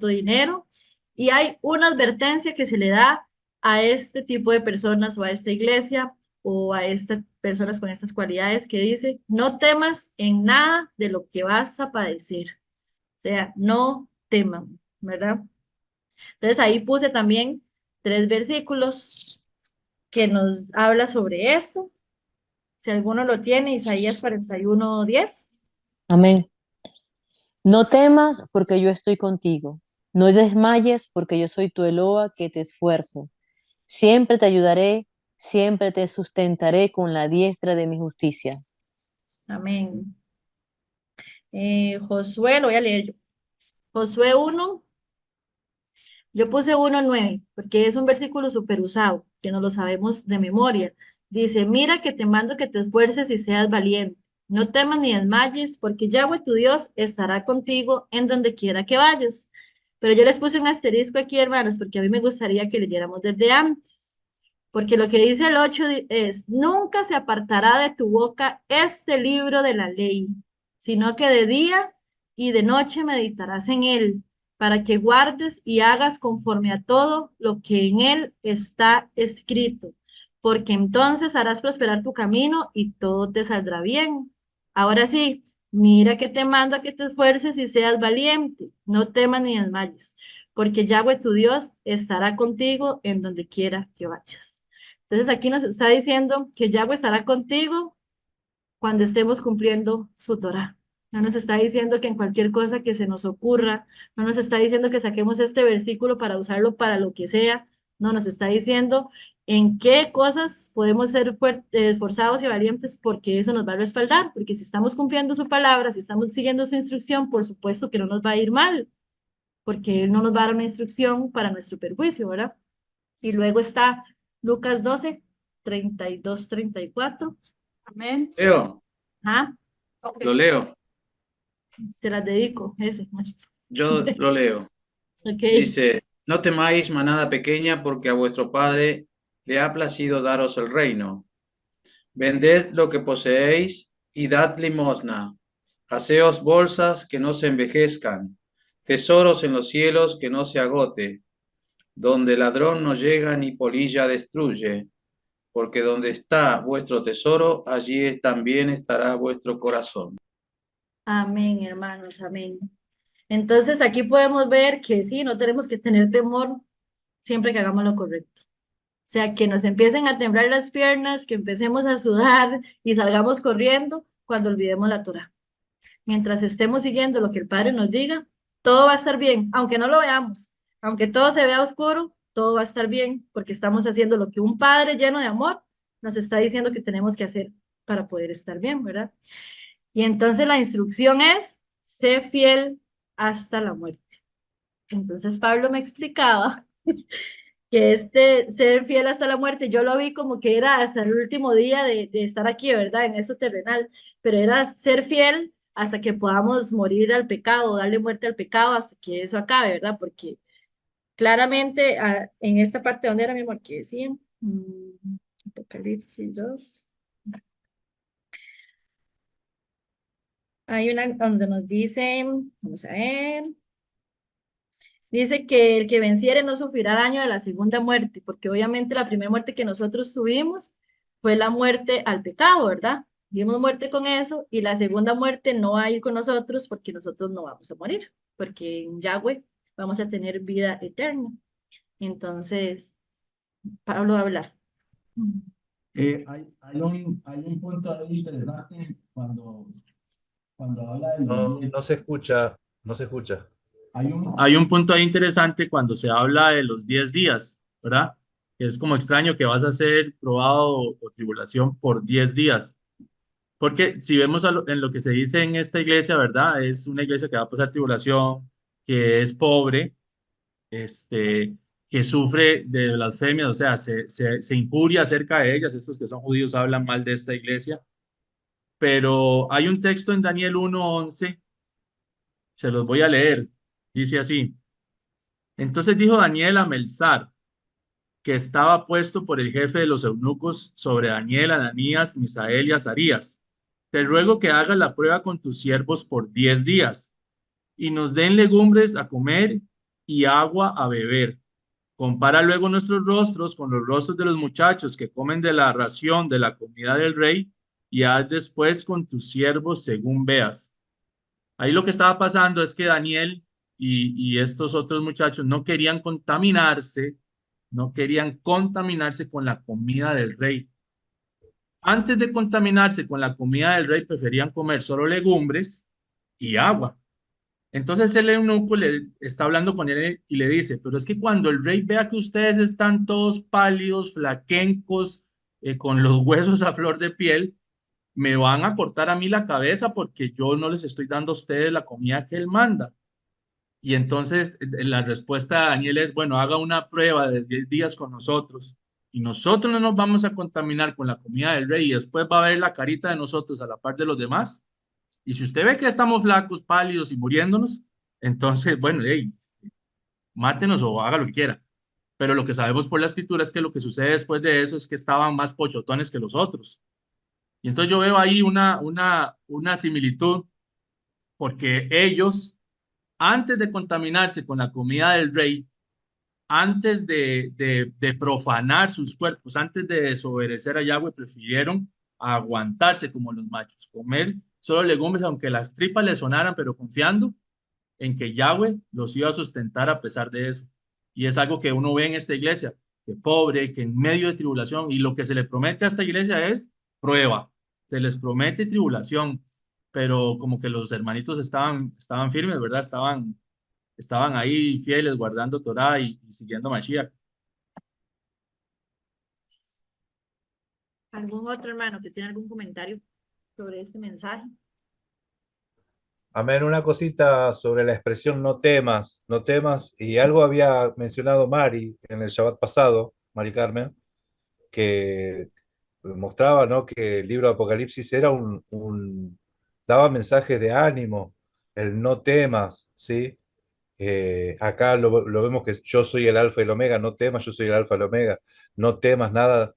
dinero. Y hay una advertencia que se le da a este tipo de personas o a esta iglesia o a estas personas con estas cualidades que dice, no temas en nada de lo que vas a padecer. O sea, no teman, ¿verdad? Entonces ahí puse también 3 versículos que nos habla sobre esto. Si alguno lo tiene, Isaías 41:10. Amén. No temas porque yo estoy contigo. No desmayes porque yo soy tu Eloa que te esfuerzo. Siempre te ayudaré, siempre te sustentaré con la diestra de mi justicia. Amén. Josué, lo voy a leer yo. Josué 1, yo puse 1:9, porque es un versículo súper usado, que no lo sabemos de memoria. Dice, mira que te mando que te esfuerces y seas valiente. No temas ni desmayes, porque Yahweh tu Dios estará contigo en donde quiera que vayas. Pero yo les puse un asterisco aquí, hermanos, porque a mí me gustaría que leyéramos desde antes. Porque lo que dice el 8 es, nunca se apartará de tu boca este libro de la ley, sino que de día y de noche meditarás en él, para que guardes y hagas conforme a todo lo que en él está escrito, porque entonces harás prosperar tu camino y todo te saldrá bien. Ahora sí, mira que te mando a que te esfuerces y seas valiente, no temas ni desmayes, porque Yahweh tu Dios estará contigo en donde quiera que vayas. Entonces aquí nos está diciendo que Yahweh estará contigo cuando estemos cumpliendo su Torah. No nos está diciendo que en cualquier cosa que se nos ocurra, no nos está diciendo que saquemos este versículo para usarlo para lo que sea, no nos está diciendo en qué cosas podemos ser esforzados y valientes porque eso nos va a respaldar, porque si estamos cumpliendo su palabra, si estamos siguiendo su instrucción, por supuesto que no nos va a ir mal, porque Él no nos va a dar una instrucción para nuestro perjuicio, ¿verdad? Y luego está Lucas 12:32-34. Amén. Leo, Ajá, Ok. lo leo. se las dedico, ese. Yo lo leo. Ok, Dice, no temáis manada pequeña, porque a vuestro Padre le ha placido daros el reino. Vended lo que poseéis y dad limosna. Haceos bolsas que no se envejezcan, tesoros en los cielos que no se agote, donde ladrón no llega ni polilla destruye, porque donde está vuestro tesoro, allí también estará vuestro corazón. amén, hermanos, amén. Entonces aquí podemos ver que sí, no tenemos que tener temor siempre que hagamos lo correcto. O sea, que nos empiecen a temblar las piernas, que empecemos a sudar y salgamos corriendo cuando olvidemos la Torah. Mientras estemos siguiendo lo que el Padre nos diga, todo va a estar bien, aunque no lo veamos, aunque todo se vea oscuro, todo va a estar bien, porque estamos haciendo lo que un Padre lleno de amor nos está diciendo que tenemos que hacer para poder estar bien, ¿verdad? Y entonces la instrucción es, sé fiel hasta la muerte. Entonces Pablo me explicaba que este ser fiel hasta la muerte, yo lo vi como que era hasta el último día de estar aquí, ¿verdad? En eso terrenal, pero era ser fiel hasta que podamos morir al pecado, darle muerte al pecado hasta que eso acabe, ¿verdad? Porque claramente en esta parte donde era mi amor que decía, Apocalipsis 2, hay una donde nos dice, vamos a ver, dice que el que venciere no sufrirá daño de la segunda muerte, porque obviamente la primera muerte que nosotros tuvimos fue la muerte al pecado, ¿verdad? Dimos muerte con eso y la segunda muerte no va a ir con nosotros porque nosotros no vamos a morir, porque en Yahweh vamos a tener vida eterna. Entonces, Pablo va a hablar. Hay un punto ahí interesante cuando habla de los No, 10. no se escucha, no se escucha. Hay un punto ahí interesante cuando se habla de los 10 días, ¿verdad? Que es como extraño que vas a ser probado o tribulación por 10 días. Porque si vemos en lo que se dice en esta iglesia, ¿verdad? Es una iglesia que va a pasar tribulación, que es pobre, este, que sufre de blasfemia, o sea, se injuria acerca de ellas. Estos que son judíos hablan mal de esta iglesia. Pero hay un texto en Daniel 1:11 Se los voy a leer. Dice así. Entonces dijo Daniel a Melzar, que estaba puesto por el jefe de los eunucos sobre Daniel, Ananías, Misael y Azarías. Te ruego que hagas la prueba con tus siervos por 10 días y nos den legumbres a comer y agua a beber. Compara luego nuestros rostros con los rostros de los muchachos que comen de la ración de la comida del rey y haz después con tus siervos según veas. Ahí lo que estaba pasando es que Daniel y estos otros muchachos no querían contaminarse con la comida del rey. Antes de contaminarse con la comida del rey, preferían comer solo legumbres y agua. Entonces el eunuco le está hablando con él y le dice, pero es que cuando el rey vea que ustedes están todos pálidos, flaquencos, con los huesos a flor de piel, me van a cortar a mí la cabeza porque yo no les estoy dando a ustedes la comida que él manda. Y entonces la respuesta de Daniel es, bueno, haga una prueba de 10 días con nosotros y nosotros no nos vamos a contaminar con la comida del rey y después va a ver la carita de nosotros a la par de los demás. Y si usted ve que estamos flacos, pálidos y muriéndonos, entonces, bueno, hey, mátenos o haga lo que quiera. Pero lo que sabemos por la escritura es que lo que sucede después de eso es que estaban más pochotones que los otros. Y entonces yo veo ahí una similitud porque ellos, antes de contaminarse con la comida del rey, antes de profanar sus cuerpos, antes de desobedecer a Yahweh, prefirieron aguantarse como los machos, comer solo legumbres, aunque las tripas les sonaran, pero confiando en que Yahweh los iba a sustentar a pesar de eso. Y es algo que uno ve en esta iglesia, que pobre, que en medio de tribulación, y lo que se le promete a esta iglesia es prueba, se les promete tribulación, pero como que los hermanitos estaban firmes, ¿verdad? Estaban ahí fieles, guardando Torah y siguiendo Mashiach. ¿Algún otro hermano que tiene algún comentario sobre este mensaje? Amén. Una cosita sobre la expresión no temas, no temas, y algo había mencionado Mari en el Shabbat pasado, Mari Carmen, que mostraba, ¿no?, que el libro de Apocalipsis era daba mensajes de ánimo, el no temas, ¿sí? Acá lo vemos que yo soy el alfa y el omega, no temas, yo soy el alfa y el omega, no temas nada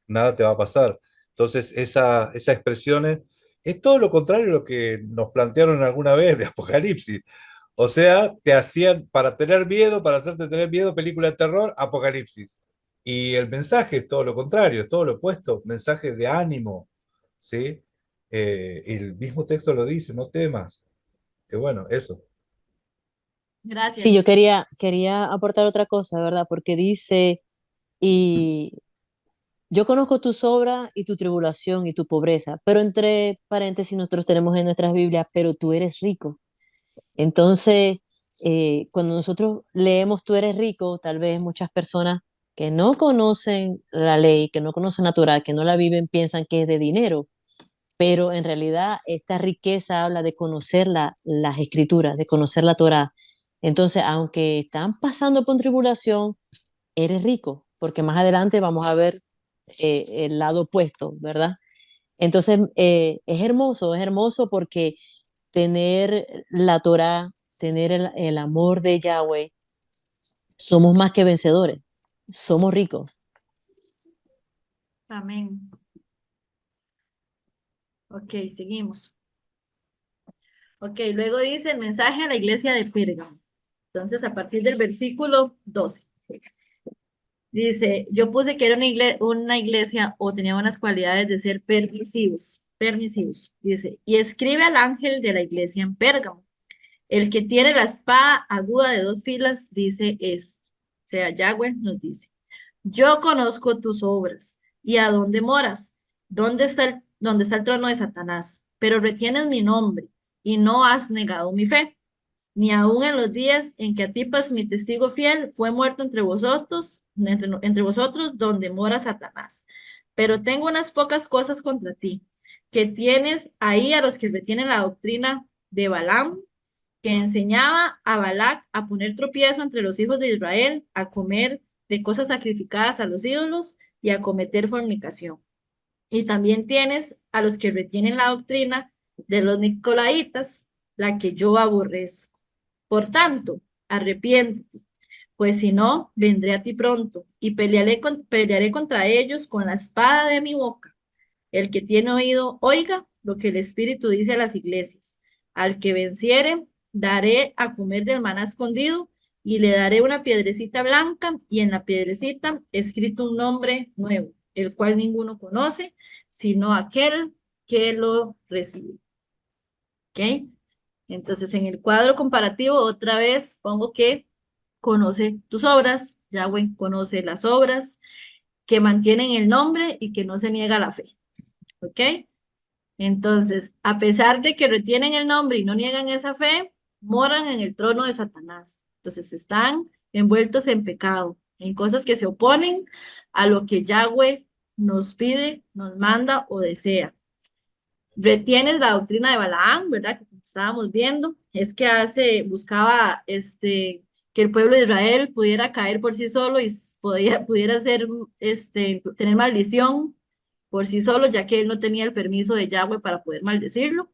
nada te va a pasar. Entonces, esa expresión es todo lo contrario a lo que nos plantearon alguna vez de Apocalipsis. O sea, te hacían para tener miedo, para hacerte tener miedo, película de terror, Apocalipsis. Y el mensaje es todo lo contrario, es todo lo opuesto, mensaje de ánimo, ¿sí? El mismo texto lo dice, no temas. Que bueno, eso. Gracias. Sí, yo quería aportar otra cosa, ¿verdad? Porque dice, y yo conozco tus obras y tu tribulación y tu pobreza, pero entre paréntesis nosotros tenemos en nuestras Biblias, pero tú eres rico. Entonces, cuando nosotros leemos tú eres rico, tal vez muchas personas que no conocen la ley, que no conocen la Torah, que no la viven, piensan que es de dinero, pero en realidad esta riqueza habla de conocer las escrituras, de conocer la Torah. Entonces, aunque están pasando por tribulación, eres rico, porque más adelante vamos a ver el lado opuesto, ¿verdad? Entonces, es hermoso porque tener la Torah, tener el amor de Yahweh, somos más que vencedores, somos ricos. Amén. Ok, seguimos. Ok, luego dice el mensaje a la iglesia de Pérgamo. Entonces, a partir del versículo 12. Dice, yo puse que era una iglesia o tenía unas cualidades de ser permisivos, permisivos. Dice, y escribe al ángel de la iglesia en Pérgamo. El que tiene la espada aguda de 2 filas dice es, o sea, Yahweh nos dice, yo conozco tus obras y a dónde moras, dónde está el trono de Satanás, pero retienes mi nombre y no has negado mi fe, ni aun en los días en que Antipas, mi testigo fiel, fue muerto entre vosotros donde mora Satanás. Pero tengo unas pocas cosas contra ti, que tienes ahí a los que retienen la doctrina de Balaam, que enseñaba a Balac a poner tropiezo entre los hijos de Israel, a comer de cosas sacrificadas a los ídolos y a cometer fornicación. Y también tienes a los que retienen la doctrina de los Nicolaitas, la que yo aborrezco. Por tanto, arrepiéntete, pues si no, vendré a ti pronto y pelearé contra ellos con la espada de mi boca. El que tiene oído, oiga lo que el Espíritu dice a las iglesias. Al que venciere, daré a comer del maná escondido y le daré una piedrecita blanca y en la piedrecita escrito un nombre nuevo, el cual ninguno conoce, sino aquel que lo recibe. ¿Ok? Entonces, en el cuadro comparativo, otra vez pongo que conoce tus obras, Yahweh conoce las obras, que mantienen el nombre y que no se niega la fe. ¿Ok? Entonces, a pesar de que retienen el nombre y no niegan esa fe, moran en el trono de Satanás. Entonces, están envueltos en pecado, en cosas que se oponen a lo que Yahweh nos pide, nos manda o desea. Retienes la doctrina de Balaán, ¿verdad? Que como estábamos viendo, es que buscaba que el pueblo de Israel pudiera caer por sí solo y pudiera ser, tener maldición por sí solo, ya que él no tenía el permiso de Yahweh para poder maldecirlo.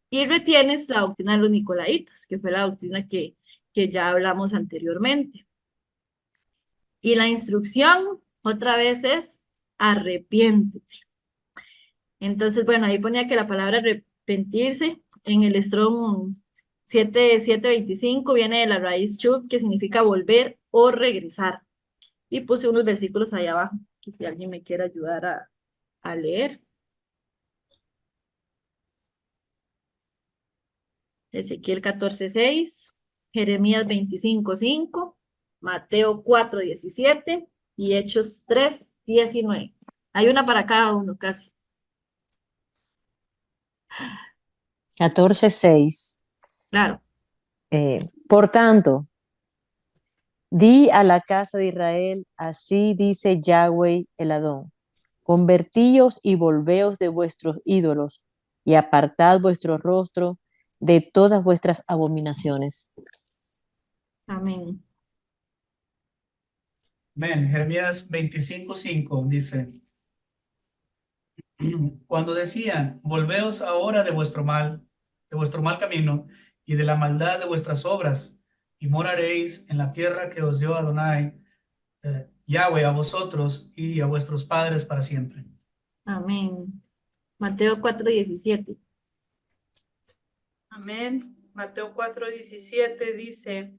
Y retienes la doctrina de los Nicolaitas, que fue la doctrina que ya hablamos anteriormente. Y la instrucción, otra vez, es arrepiéntete. Entonces, bueno, ahí ponía que la palabra arrepentirse en el Strong 7725 viene de la raíz chub, que significa volver o regresar. Y puse unos versículos ahí abajo, que si alguien me quiere ayudar a leer. Ezequiel 14:6, Jeremías 25:5, Mateo 4:17 y Hechos 3:19. Hay una para cada uno casi. 14:6. Claro. Por tanto, di a la casa de Israel, así dice Yahweh el Adón, convertíos y volveos de vuestros ídolos y apartad vuestro rostro de todas vuestras abominaciones. Amén. Amén. Jeremías 25:5 dice, cuando decían, volveos ahora de vuestro mal camino y de la maldad de vuestras obras, y moraréis en la tierra que os dio Adonai, Yahweh, a vosotros y a vuestros padres para siempre. Amén. Mateo 4:17. Amén. Mateo 4:17 dice,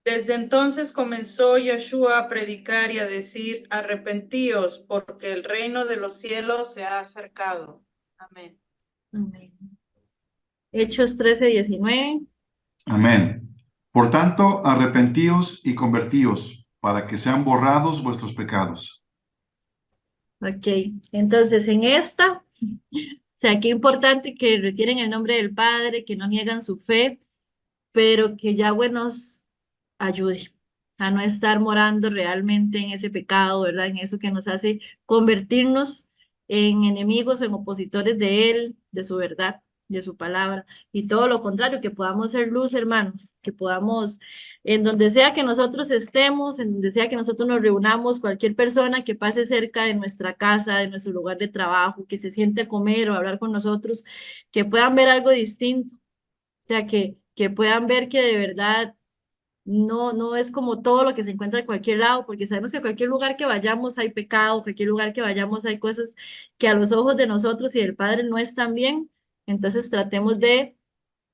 desde entonces comenzó Yeshua a predicar y a decir, arrepentíos, porque el reino de los cielos se ha acercado. Amén. Amén. Hechos 13:19. Amén. Por tanto, arrepentíos y convertíos, para que sean borrados vuestros pecados. Ok, entonces en esta, o sea, qué importante que retienen el nombre del Padre, que no niegan su fe, pero que Yahweh nos ayude a no estar morando realmente en ese pecado, ¿verdad? En eso que nos hace convertirnos en enemigos o en opositores de Él, de su verdad, de su palabra, y todo lo contrario, que podamos ser luz, hermanos, que podamos, en donde sea que nosotros estemos, en donde sea que nosotros nos reunamos, cualquier persona que pase cerca de nuestra casa, de nuestro lugar de trabajo, que se siente a comer o a hablar con nosotros, que puedan ver algo distinto, o sea, que puedan ver que de verdad no es como todo lo que se encuentra en cualquier lado, porque sabemos que a cualquier lugar que vayamos hay pecado, cualquier lugar que vayamos hay cosas que a los ojos de nosotros y del Padre no están bien. Entonces tratemos de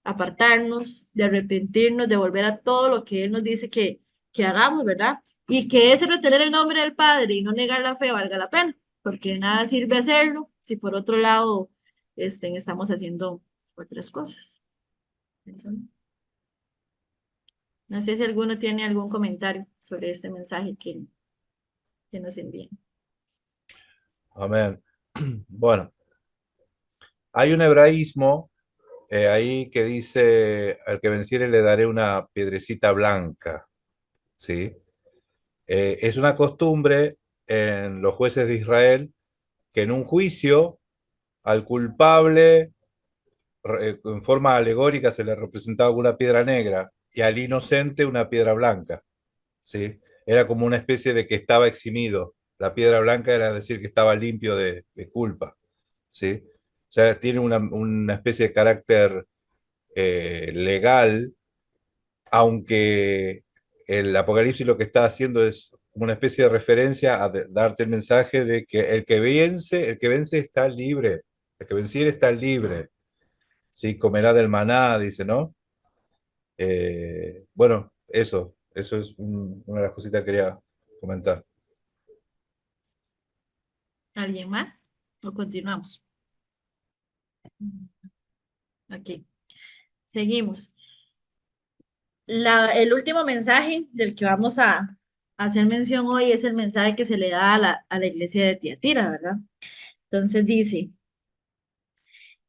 apartarnos, de arrepentirnos, de volver a todo lo que Él nos dice que hagamos, ¿verdad? Y que ese retener el nombre del Padre y no negar la fe valga la pena, porque de nada sirve hacerlo si por otro lado estamos haciendo otras cosas. Entonces, no sé si alguno tiene algún comentario sobre este mensaje que nos envíen. Amén. Bueno, hay un hebraísmo ahí que dice, al que venciere le daré una piedrecita blanca, ¿sí? Es una costumbre en los jueces de Israel que en un juicio al culpable en forma alegórica se le representaba una piedra negra y al inocente una piedra blanca, ¿sí? Era como una especie de que estaba eximido. La piedra blanca era decir que estaba limpio de culpa, ¿sí? O sea, tiene una especie de carácter legal, aunque el Apocalipsis lo que está haciendo es una especie de referencia a darte el mensaje de que el que vence está libre, el que venciere está libre, ¿sí? Comerá del maná, dice, ¿no? Bueno, eso es una de las cositas que quería comentar. ¿Alguien más? ¿O continuamos? Ok, seguimos. El último mensaje del que vamos a hacer mención hoy es el mensaje que se le da a la iglesia de Tiatira, ¿verdad? Entonces dice,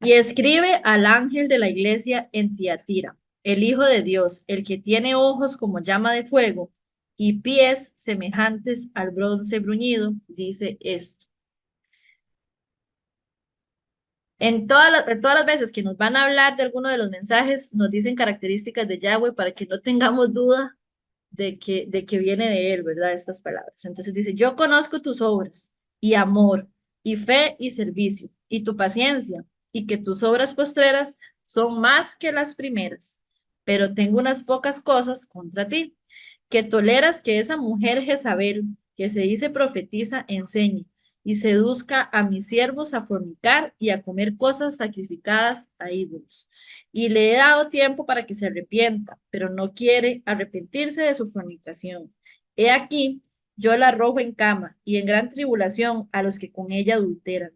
y escribe al ángel de la iglesia en Tiatira, el Hijo de Dios, el que tiene ojos como llama de fuego y pies semejantes al bronce bruñido, dice esto. En todas las veces que nos van a hablar de alguno de los mensajes, nos dicen características de Yahweh para que no tengamos duda de que viene de él, ¿verdad? Estas palabras. Entonces dice, yo conozco tus obras y amor y fe y servicio y tu paciencia y que tus obras postreras son más que las primeras, pero tengo unas pocas cosas contra ti, que toleras que esa mujer Jezabel, que se dice profetiza, enseñe y seduzca a mis siervos a fornicar y a comer cosas sacrificadas a ídolos. Y le he dado tiempo para que se arrepienta, pero no quiere arrepentirse de su fornicación. He aquí, yo la arrojo en cama y en gran tribulación a los que con ella adulteran,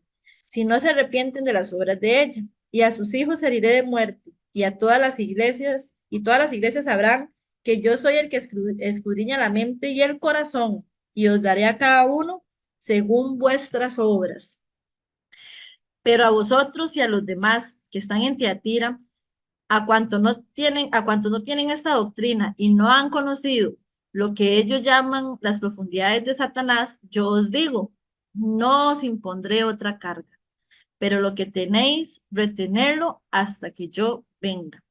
si no se arrepienten de las obras de ella. Y a sus hijos heriré de muerte, y a todas las iglesias sabrán que yo soy el que escudriña la mente y el corazón, y os daré a cada uno según vuestras obras. Pero a vosotros y a los demás que están en Tiatira, a cuanto no tienen esta doctrina y no han conocido lo que ellos llaman las profundidades de Satanás, yo os digo, no os impondré otra carga, pero lo que tenéis, retenerlo hasta que yo venga.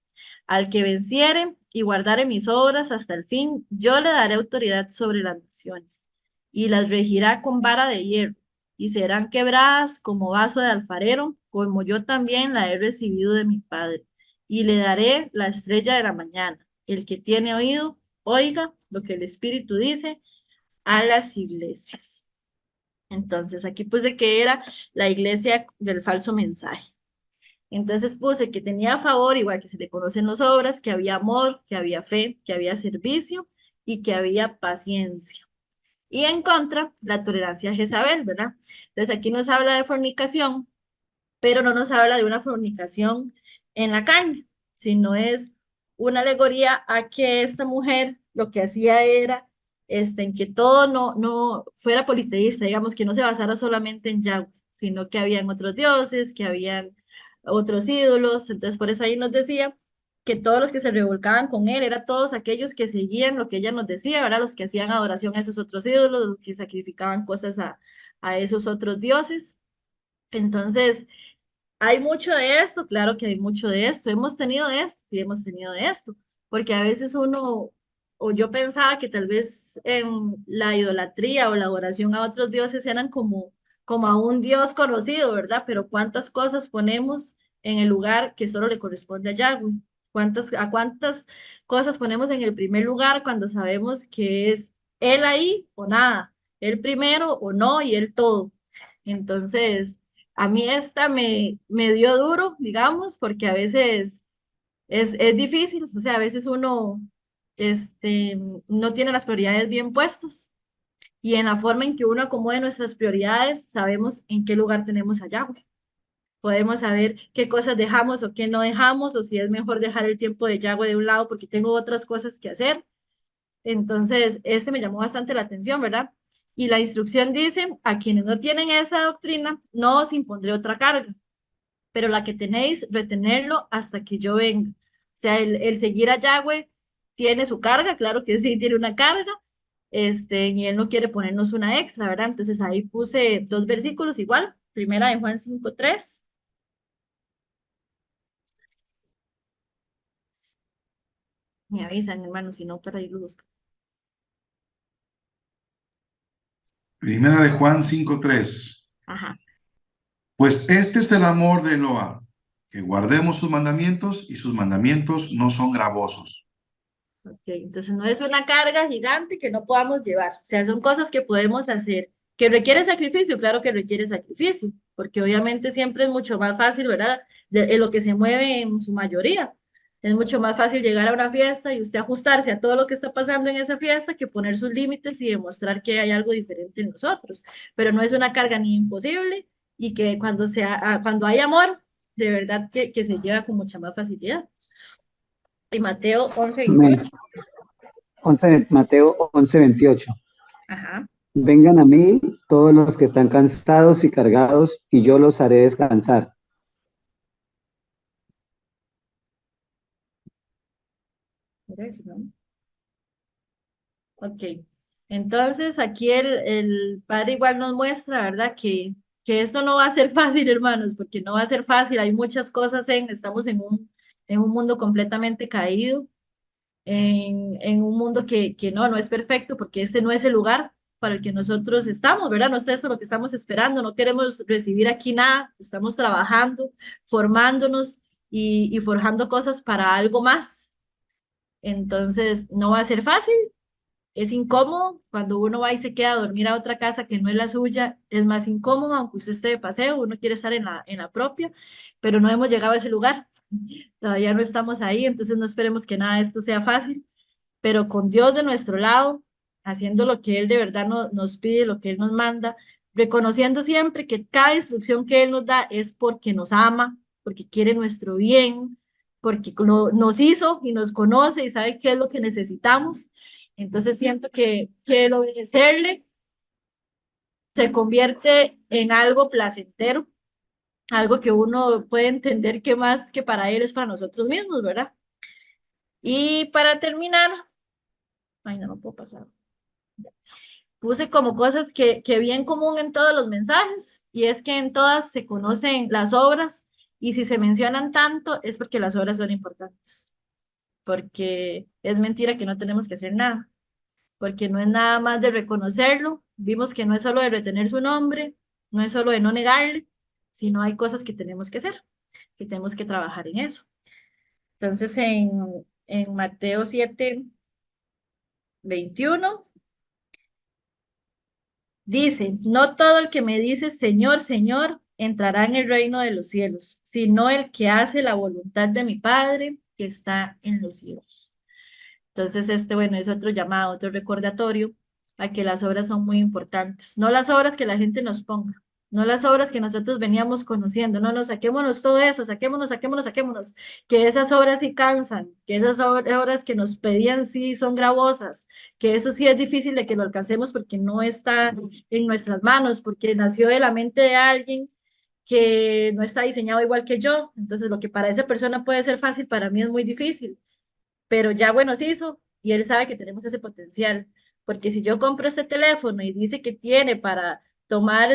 Al que venciere y guardare mis obras hasta el fin, yo le daré autoridad sobre las naciones y las regirá con vara de hierro y serán quebradas como vaso de alfarero, como yo también la he recibido de mi Padre. Y le daré la estrella de la mañana. El que tiene oído, oiga lo que el Espíritu dice a las iglesias. Entonces, aquí puse que era la iglesia del falso mensaje. Entonces puse que tenía a favor, igual que se le conocen las obras, que había amor, que había fe, que había servicio y que había paciencia. Y en contra, la tolerancia a Jezabel, ¿verdad? Entonces aquí nos habla de fornicación, pero no nos habla de una fornicación en la carne, sino es una alegoría a que esta mujer lo que hacía era en que todo no fuera politeísta, digamos, que no se basara solamente en Yahweh, sino que habían otros dioses, que habían otros ídolos, entonces por eso ahí nos decía que todos los que se revolcaban con él eran todos aquellos que seguían lo que ella nos decía, ¿verdad? Los que hacían adoración a esos otros ídolos, los que sacrificaban cosas a esos otros dioses. Entonces, hay mucho de esto, claro que hay mucho de esto. Hemos tenido de esto, sí hemos tenido de esto, porque a veces uno, o yo pensaba que tal vez en la idolatría o la adoración a otros dioses eran como a un dios conocido, ¿verdad? Pero ¿cuántas cosas ponemos en el lugar que solo le corresponde a Yahweh? ¿A cuántas cosas ponemos en el primer lugar cuando sabemos que es él ahí o nada? Él primero o no y él todo. Entonces, a mí esta me dio duro, digamos, porque a veces es difícil, o sea, a veces uno este, no tiene las prioridades bien puestas y en la forma en que uno acomode nuestras prioridades, sabemos en qué lugar tenemos a Yahweh. Podemos saber qué cosas dejamos o qué no dejamos, o si es mejor dejar el tiempo de Yahweh de un lado porque tengo otras cosas que hacer. Entonces, este me llamó bastante la atención, ¿verdad? Y la instrucción dice, a quienes no tienen esa doctrina, no os impondré otra carga, pero la que tenéis, retenerlo hasta que yo venga. O sea, el seguir a Yahweh tiene su carga, claro que sí, tiene una carga, y él no quiere ponernos una extra, ¿verdad? Entonces ahí puse dos versículos igual, primera de Juan 5:3. Me avisan, hermano, si no, para ir buscar. Primera de Juan 5:3. Ajá. Pues este es el amor de Eloa, que guardemos sus mandamientos y sus mandamientos no son gravosos. Ok, entonces no es una carga gigante que no podamos llevar, o sea, son cosas que podemos hacer. ¿Que requiere sacrificio? Claro que requiere sacrificio, porque obviamente siempre es mucho más fácil, ¿verdad? En lo que se mueve en su mayoría. Es mucho más fácil llegar a una fiesta y usted ajustarse a todo lo que está pasando en esa fiesta que poner sus límites y demostrar que hay algo diferente en nosotros. Pero no es una carga ni imposible y que cuando hay amor, de verdad que se lleva con mucha más facilidad. Y Mateo 11:28. Amén. Mateo 11:28. Ajá. Vengan a mí todos los que están cansados y cargados, y yo los haré descansar. Era eso, ¿no? Ok. Entonces aquí el padre igual nos muestra, ¿verdad? Que esto no va a ser fácil, hermanos, porque no va a ser fácil. Hay muchas cosas estamos en un mundo completamente caído, en un mundo que no es perfecto, porque este no es el lugar para el que nosotros estamos, ¿verdad? No es eso lo que estamos esperando, no queremos recibir aquí nada, estamos trabajando, formándonos y forjando cosas para algo más. Entonces, no va a ser fácil, es incómodo cuando uno va y se queda a dormir a otra casa que no es la suya, es más incómodo, aunque usted esté de paseo, uno quiere estar en la propia, pero no hemos llegado a ese lugar, todavía no estamos ahí, entonces no esperemos que nada de esto sea fácil, pero con Dios de nuestro lado, haciendo lo que Él de verdad nos pide, lo que Él nos manda, reconociendo siempre que cada instrucción que Él nos da es porque nos ama, porque quiere nuestro bien, porque nos hizo y nos conoce y sabe qué es lo que necesitamos. Entonces siento que el obedecerle se convierte en algo placentero, algo que uno puede entender que más que para Él es para nosotros mismos, ¿verdad? Y para terminar, ay, no puedo pasar. Puse como cosas que bien común en todos los mensajes, y es que en todas se conocen las obras, y si se mencionan tanto es porque las obras son importantes, porque es mentira que no tenemos que hacer nada, porque no es nada más de reconocerlo, vimos que no es solo de retener su nombre, no es solo de no negarle, sino hay cosas que tenemos que hacer, que tenemos que trabajar en eso. Entonces en Mateo 7:21 dice, no todo el que me dice Señor, Señor, entrará en el reino de los cielos, sino el que hace la voluntad de mi Padre que está en los cielos. Entonces, bueno, es otro llamado, otro recordatorio a que las obras son muy importantes. No las obras que la gente nos ponga, no las obras que nosotros veníamos conociendo, no, saquémonos todo eso, saquémonos, que esas obras sí cansan, que esas obras que nos pedían sí son gravosas, que eso sí es difícil de que lo alcancemos porque no está en nuestras manos, porque nació de la mente de alguien que no está diseñado igual que yo. Entonces, lo que para esa persona puede ser fácil, para mí es muy difícil, pero ya bueno se hizo y él sabe que tenemos ese potencial, porque si yo compro este teléfono y dice que tiene para tomar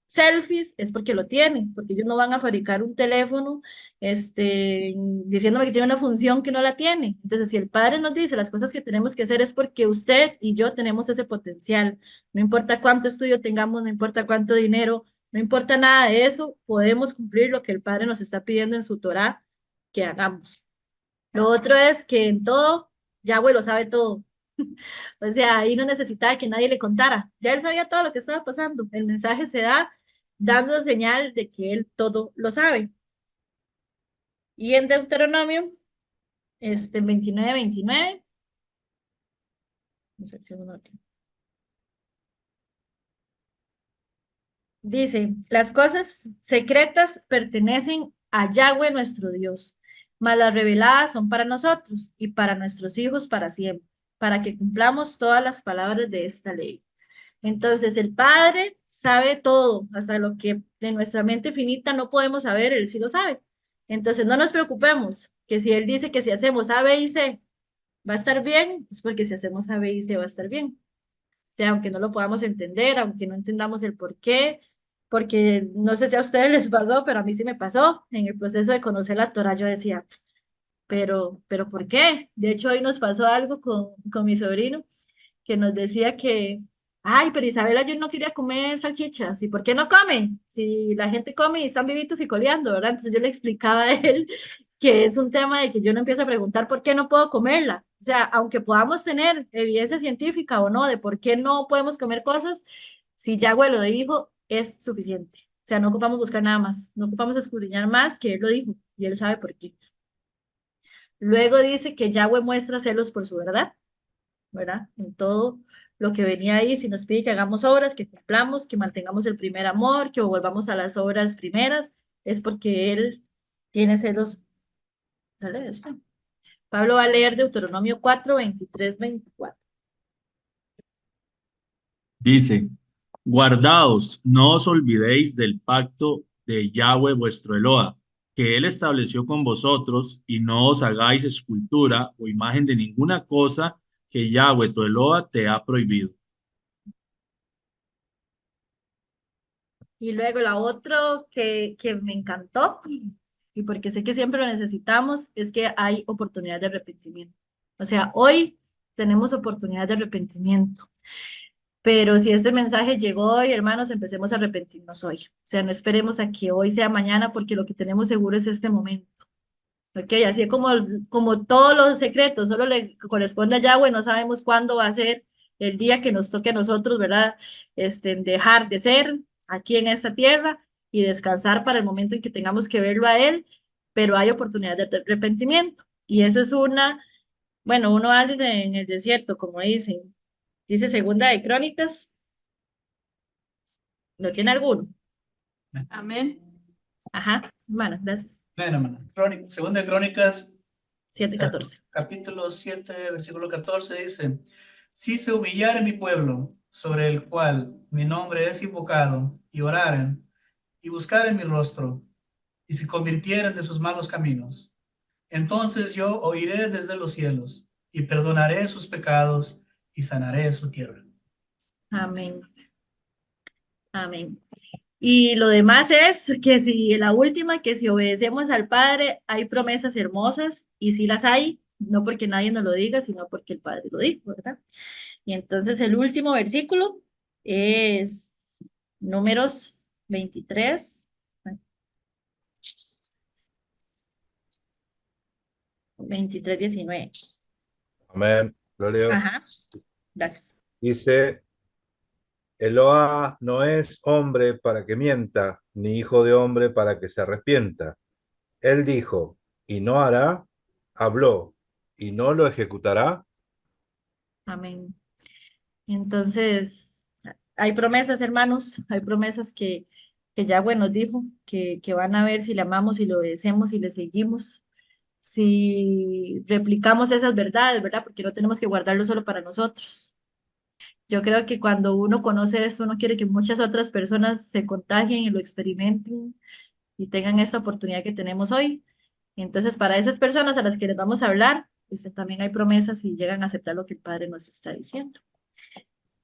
selfies, es porque lo tiene, porque ellos no van a fabricar un teléfono diciéndome que tiene una función que no la tiene. Entonces, si el padre nos dice las cosas que tenemos que hacer es porque usted y yo tenemos ese potencial, no importa cuánto estudio tengamos, no importa cuánto dinero, no importa nada de eso, podemos cumplir lo que el padre nos está pidiendo en su Torá que hagamos. Lo otro es que en todo, Yahweh lo sabe todo. O sea, ahí no necesitaba que nadie le contara. Ya él sabía todo lo que estaba pasando. El mensaje se da dando señal de que él todo lo sabe. Y en Deuteronomio, 29:29, dice, las cosas secretas pertenecen a Yahweh nuestro Dios, mas las reveladas son para nosotros y para nuestros hijos para siempre, para que cumplamos todas las palabras de esta ley. Entonces, el Padre sabe todo, hasta lo que de nuestra mente finita no podemos saber, Él sí lo sabe. Entonces, no nos preocupemos, que si Él dice que si hacemos A, B y C va a estar bien, es porque si hacemos A, B y C va a estar bien. O sea, aunque no lo podamos entender, aunque no entendamos el por qué, porque no sé si a ustedes les pasó, pero a mí sí me pasó. En el proceso de conocer la Torah, yo decía, pero ¿por qué? De hecho, hoy nos pasó algo con mi sobrino, que nos decía Ay, pero Isabela, yo no quería comer salchichas. ¿Y por qué no come? Si la gente come y están vivitos y coleando, ¿verdad? Entonces yo le explicaba a él que es un tema de que yo no empiezo a preguntar por qué no puedo comerla. O sea, aunque podamos tener evidencia científica o no de por qué no podemos comer cosas, si Yahweh lo dijo, es suficiente. O sea, no ocupamos buscar nada más, no ocupamos escudriñar más que él lo dijo y él sabe por qué. Luego dice que Yahweh muestra celos por su verdad, ¿verdad? En todo lo que venía ahí, si nos pide que hagamos obras, que cumplamos, que mantengamos el primer amor, que volvamos a las obras primeras, es porque Él tiene celos. Dale, está. Pablo va a leer Deuteronomio 4, 23, 24. Dice, guardaos, no os olvidéis del pacto de Yahweh vuestro Eloa, que él estableció con vosotros, y no os hagáis escultura o imagen de ninguna cosa que Yahweh tu Eloa te ha prohibido. Y luego la otra que me encantó, y porque sé que siempre lo necesitamos, es que hay oportunidad de arrepentimiento. O sea, hoy tenemos oportunidad de arrepentimiento. Pero si este mensaje llegó hoy, hermanos, empecemos a arrepentirnos hoy. O sea, no esperemos a que hoy sea mañana, porque lo que tenemos seguro es este momento. ¿Ok? Así como todos los secretos, solo le corresponde a Yahweh, no sabemos cuándo va a ser el día que nos toque a nosotros, ¿verdad? Dejar de ser aquí en esta tierra y descansar para el momento en que tengamos que verlo a Él, pero hay oportunidad de arrepentimiento. Y eso es bueno, uno hace en el desierto, como dicen. Dice Segunda de Crónicas. ¿No tiene alguno? Amén. Ajá, bueno, gracias. Bueno, hermano. Segunda de Crónicas, 7:14. capítulo 7, versículo 14 dice, si se humillare mi pueblo, sobre el cual mi nombre es invocado, y oraren, y buscaren mi rostro, y se convirtieren de sus malos caminos, entonces yo oiré desde los cielos, y perdonaré sus pecados, y sanaré su tierra. Amén. Amén. Y lo demás es que si la última, que si obedecemos al Padre, hay promesas hermosas, y si las hay, no porque nadie nos lo diga, sino porque el Padre lo dijo, ¿verdad? Y entonces el último versículo es Números 23, 23, 19. Amén. Lo leo. Ajá, gracias. Dice, Eloa no es hombre para que mienta, ni hijo de hombre para que se arrepienta. Él dijo, y no hará, habló, y no lo ejecutará. Amén. Entonces, hay promesas, hermanos, hay promesas que Yahweh nos dijo, que van a ver si le amamos, si lo obedecemos, si le seguimos, si replicamos esas verdades, ¿verdad? Porque no tenemos que guardarlo solo para nosotros. Yo creo que cuando uno conoce esto, uno quiere que muchas otras personas se contagien y lo experimenten y tengan esta oportunidad que tenemos hoy. Entonces, para esas personas a las que les vamos a hablar, también hay promesas y llegan a aceptar lo que el Padre nos está diciendo.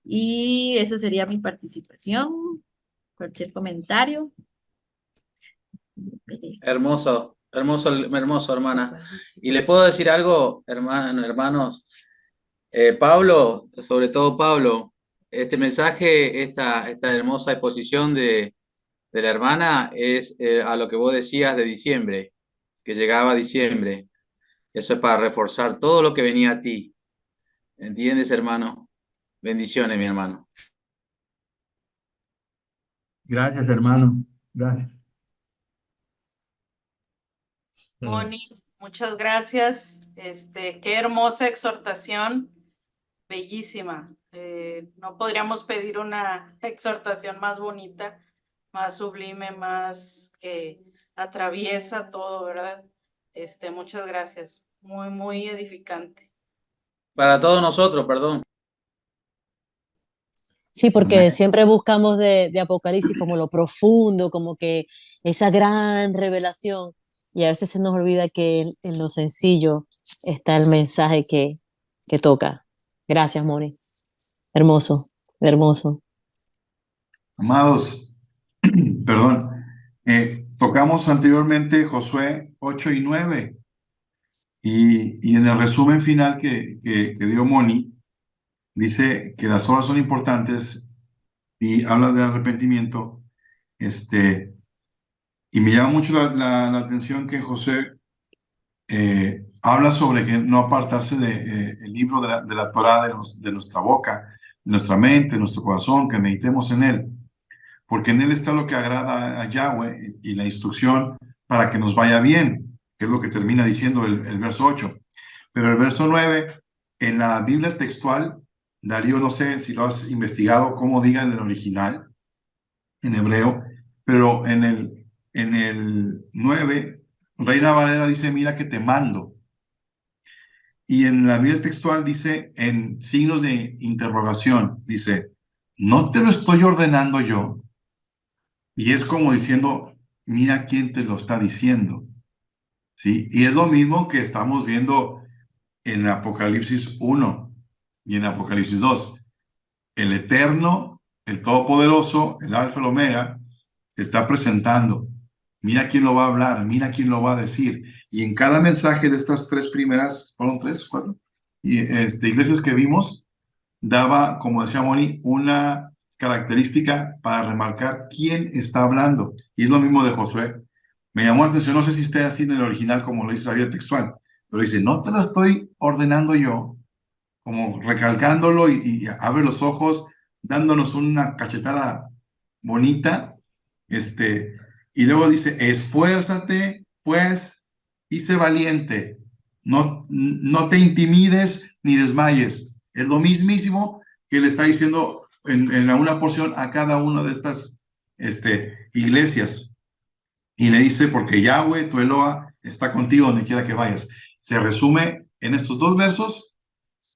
Y eso sería mi participación. Cualquier comentario. Hermoso, hermoso, hermoso, hermana. Y le puedo decir algo, hermanos. Pablo, sobre todo Pablo, este mensaje, esta hermosa exposición de la hermana es a lo que vos decías de diciembre, que llegaba diciembre. Eso es para reforzar todo lo que venía a ti. ¿Entiendes, hermano? Bendiciones, mi hermano. Gracias, hermano. Gracias. Moni, muchas gracias. Qué hermosa exhortación, bellísima. No podríamos pedir una exhortación más bonita, más sublime, más que atraviesa todo, ¿verdad? Muchas gracias. Muy, muy edificante. Para todos nosotros, perdón. Sí, porque siempre buscamos de Apocalipsis como lo profundo, como que esa gran revelación, y a veces se nos olvida que en lo sencillo está el mensaje que toca. Gracias, Moni. Hermoso, hermoso. Amados, perdón, tocamos anteriormente Josué 8 y 9 y en el resumen final que dio Moni, dice que las obras son importantes y habla de arrepentimiento. Y me llama mucho la atención que José habla sobre que no apartarse de, el libro de la Torá de nuestra boca, de nuestra mente, de nuestro corazón, que meditemos en él, porque en él está lo que agrada a Yahweh y la instrucción para que nos vaya bien, que es lo que termina diciendo el verso 8. Pero el verso 9, en la Biblia textual, Darío, no sé si lo has investigado, cómo diga en el original, en hebreo, pero en el 9, Reina Valera dice, mira que te mando. Y en la Biblia textual dice, en signos de interrogación, dice, ¿no te lo estoy ordenando yo? Y es como diciendo, mira quién te lo está diciendo, ¿sí? Y es lo mismo que estamos viendo en Apocalipsis 1 y en Apocalipsis 2. El Eterno, el Todopoderoso, el Alfa y el Omega, se está presentando. Mira quién lo va a hablar, mira quién lo va a decir. Y en cada mensaje de estas tres primeras, ¿fueron tres, cuatro? Y iglesias que vimos, daba, como decía Moni, una característica para remarcar quién está hablando. Y es lo mismo de Josué. Me llamó la atención, no sé si esté así en el original como lo dice la Biblia textual, pero dice, no te lo estoy ordenando yo, como recalcándolo y abre los ojos, dándonos una cachetada bonita, y luego dice, esfuérzate, pues, y sé valiente, no te intimides ni desmayes. Es lo mismísimo que le está diciendo en una porción a cada una de estas iglesias. Y le dice, porque Yahweh, tu Eloa, está contigo donde quiera que vayas. Se resume en estos dos versos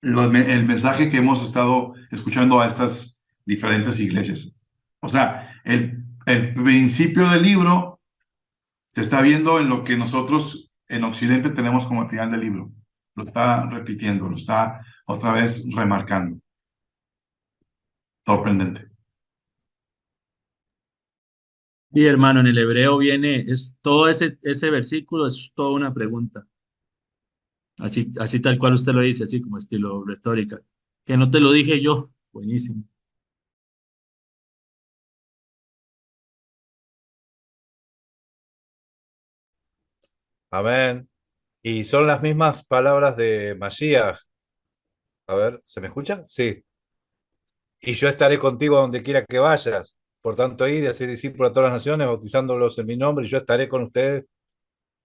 el mensaje que hemos estado escuchando a estas diferentes iglesias. O sea, el principio del libro se está viendo en lo que nosotros en Occidente tenemos como el final del libro. Lo está repitiendo, lo está otra vez remarcando. Sorprendente. Y hermano, en el hebreo viene, es todo ese versículo es toda una pregunta. Así tal cual usted lo dice, así como estilo retórica. Que no te lo dije yo. Buenísimo. Amén. Y son las mismas palabras de Mashiach. A ver, ¿se me escucha? Sí. Y yo estaré contigo donde quiera que vayas. Por tanto, id y haced discípulos a todas las naciones, bautizándolos en mi nombre, y yo estaré con ustedes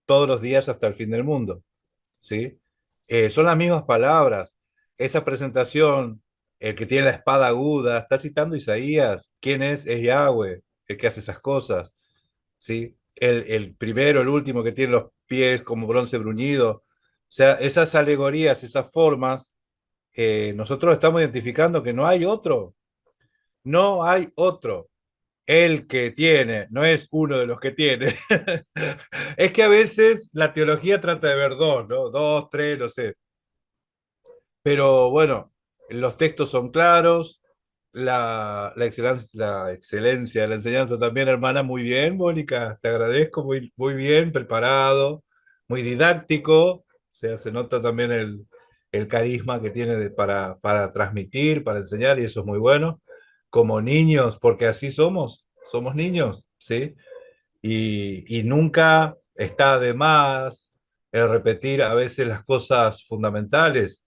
todos los días hasta el fin del mundo. ¿Sí? Son las mismas palabras. Esa presentación, el que tiene la espada aguda, está citando Isaías. ¿Quién es? Es Yahweh, el que hace esas cosas. ¿Sí? El primero, el último que tiene los pies como bronce bruñido. O sea, esas alegorías, esas formas, nosotros estamos identificando que no hay otro. No hay otro. El que tiene, no es uno de los que tiene. Es que a veces la teología trata de ver dos, ¿no? Dos, tres, no sé. Pero bueno, los textos son claros, la excelencia de la enseñanza también, hermana, muy bien, Mónica, te agradezco, muy bien, preparado, muy didáctico, o sea, se nota también el carisma que tiene para transmitir, para enseñar, y eso es muy bueno. Como niños, porque así somos niños, ¿sí? Y nunca está de más el repetir a veces las cosas fundamentales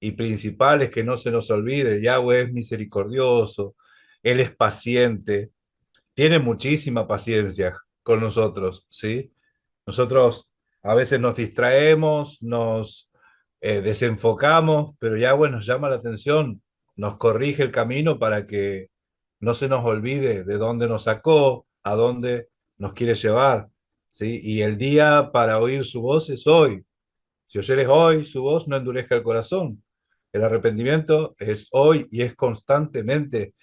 y principales, que no se nos olvide. Yahweh es misericordioso, Él es paciente, tiene muchísima paciencia con nosotros, ¿sí? Nosotros a veces nos distraemos, nos desenfocamos, pero Yahweh nos llama la atención, nos corrige el camino para que no se nos olvide de dónde nos sacó, a dónde nos quiere llevar, ¿sí? Y el día para oír su voz es hoy. Si oyeres hoy su voz, no endurezca el corazón. El arrepentimiento es hoy y es constantemente.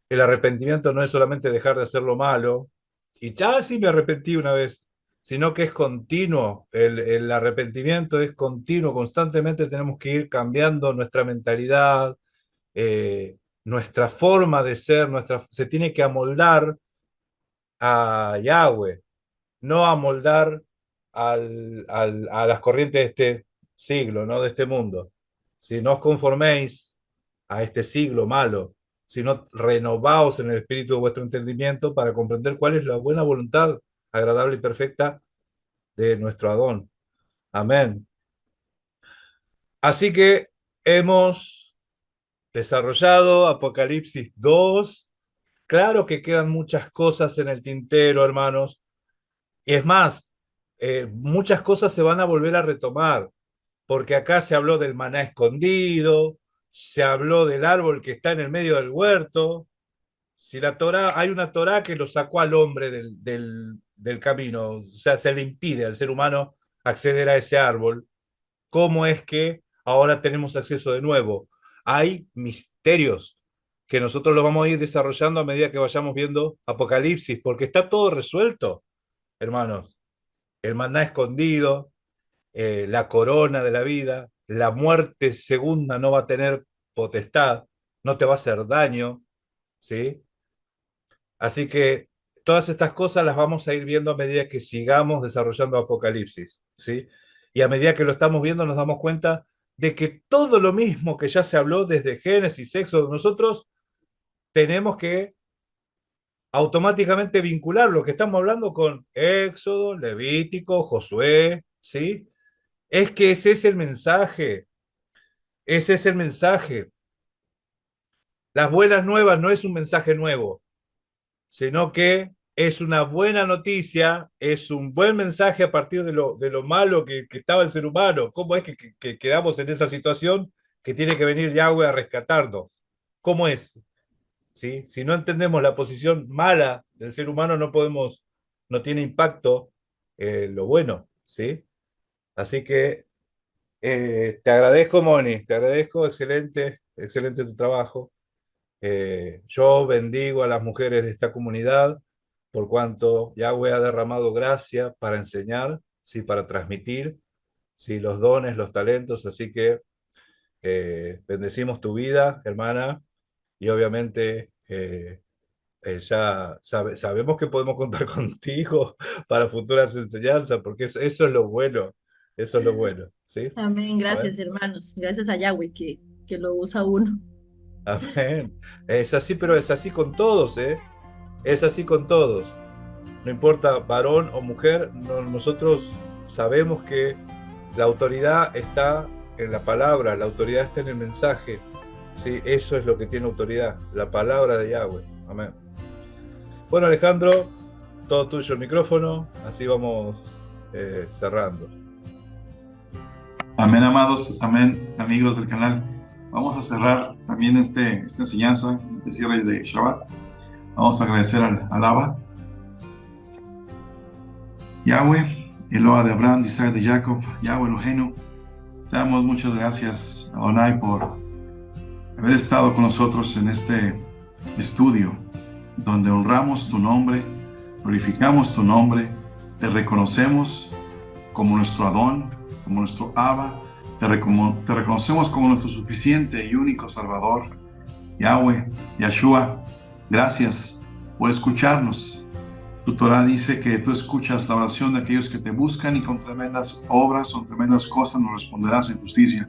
El arrepentimiento no es solamente dejar de hacer lo malo y ya sí me arrepentí una vez, sino que es continuo. El arrepentimiento es continuo. Constantemente tenemos que ir cambiando nuestra mentalidad, nuestra forma de ser, se tiene que amoldar a Yahweh, no amoldar a las corrientes de este siglo, ¿no? De este mundo. Si no os conforméis a este siglo malo, sino renovaos en el espíritu de vuestro entendimiento para comprender cuál es la buena voluntad, agradable y perfecta de nuestro Adón. Amén. Así que hemos desarrollado Apocalipsis 2. Claro que quedan muchas cosas en el tintero, hermanos. Y es más, muchas cosas se van a volver a retomar, porque acá se habló del maná escondido, se habló del árbol que está en el medio del huerto. Si la Torá, hay una Torá que lo sacó al hombre del camino, o sea, se le impide al ser humano acceder a ese árbol. ¿Cómo es que ahora tenemos acceso de nuevo? Hay misterios que nosotros los vamos a ir desarrollando a medida que vayamos viendo Apocalipsis, porque está todo resuelto, hermanos. El maná escondido, la corona de la vida, la muerte segunda no va a tener potestad, no te va a hacer daño, ¿sí? Así que todas estas cosas las vamos a ir viendo a medida que sigamos desarrollando Apocalipsis, ¿sí? Y a medida que lo estamos viendo nos damos cuenta de que todo lo mismo que ya se habló desde Génesis, Éxodo, nosotros tenemos que automáticamente vincular lo que estamos hablando con Éxodo, Levítico, Josué, ¿sí? Es que ese es el mensaje, ese es el mensaje. Las buenas nuevas no es un mensaje nuevo, sino que es una buena noticia, es un buen mensaje a partir de lo malo que estaba el ser humano. ¿Cómo es que quedamos en esa situación que tiene que venir Yahweh a rescatarnos? ¿Cómo es? ¿Sí? Si no entendemos la posición mala del ser humano, no tiene impacto lo bueno, ¿sí? Así que te agradezco, Moni, te agradezco, excelente, excelente tu trabajo. Yo bendigo a las mujeres de esta comunidad por cuanto Yahweh ha derramado gracia para enseñar, ¿sí? Para transmitir, ¿sí? Los dones, los talentos, así que bendecimos tu vida, hermana, y obviamente ya sabemos que podemos contar contigo para futuras enseñanzas, porque eso es lo bueno, eso es lo bueno, ¿sí? Amén, gracias Amén. hermanos, gracias a Yahweh que lo usa uno. Amén. Es así, pero es así con todos, ¿eh? Es así con todos. No importa varón o mujer, nosotros sabemos que la autoridad está en la palabra, la autoridad está en el mensaje. ¿Sí? Eso es lo que tiene autoridad, la palabra de Yahweh. Amén. Bueno, Alejandro, todo tuyo el micrófono, así vamos cerrando. Amén, amados, amén, amigos del canal. Vamos a cerrar también esta enseñanza, este cierre de Shabbat. Vamos a agradecer al Abba, Yahweh, Eloa de Abraham, de Isaac, de Jacob, Yahweh Elohenu. Te damos muchas gracias, Adonai, por haber estado con nosotros en este estudio, donde honramos tu nombre, glorificamos tu nombre, te reconocemos como nuestro Adón, como nuestro Abba, te reconocemos como nuestro suficiente y único Salvador, Yahweh, Yahshua. Gracias por escucharnos. Tu Torah dice que tú escuchas la oración de aquellos que te buscan y con tremendas obras, con tremendas cosas nos responderás en justicia.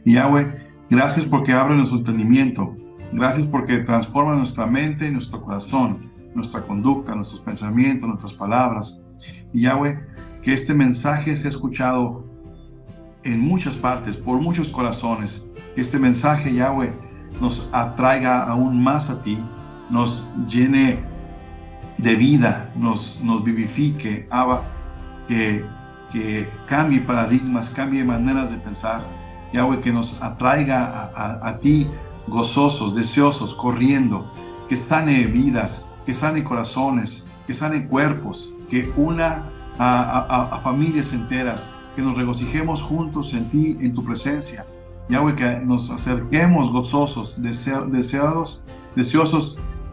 Y Yahweh, gracias porque abre nuestro entendimiento. Gracias porque transforma nuestra mente, nuestro corazón, nuestra conducta, nuestros pensamientos, nuestras palabras. Y Yahweh, que este mensaje sea escuchado en muchas partes, por muchos corazones. Que este mensaje, Yahweh, nos atraiga aún más a ti, nos llene de vida, nos vivifique, Abba, que cambie paradigmas, cambie maneras de pensar. Yahweh, que nos atraiga a ti gozosos, deseosos, corriendo, que sane vidas, que sane corazones, que sane cuerpos, que una a familias enteras, que nos regocijemos juntos en ti, en tu presencia. Yahweh, que nos acerquemos gozosos, deseosos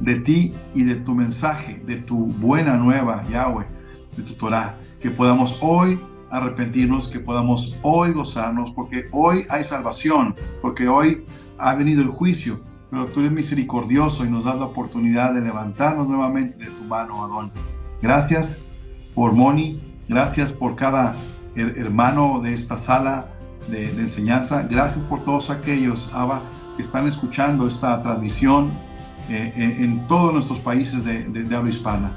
de ti y de tu mensaje, de tu buena nueva, Yahweh, de tu Torah, que podamos hoy arrepentirnos, que podamos hoy gozarnos, porque hoy hay salvación, porque hoy ha venido el juicio, pero tú eres misericordioso y nos das la oportunidad de levantarnos nuevamente de tu mano, Adón. Gracias por Moni, gracias por cada hermano de esta sala, de enseñanza. Gracias por todos aquellos, Abba, que están escuchando esta transmisión en todos nuestros países de habla hispana.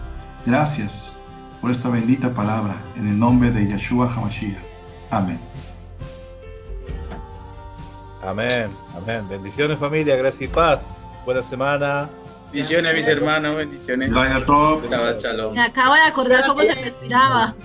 Gracias por esta bendita palabra, en el nombre de Yeshua HaMashiach. Amén. Amén, amén. Bendiciones, familia, gracias y paz. Buena semana. Bendiciones, mis hermanos, bendiciones. Laila Tov. Shabbat Shalom. Me acabo de acordar cómo se respiraba.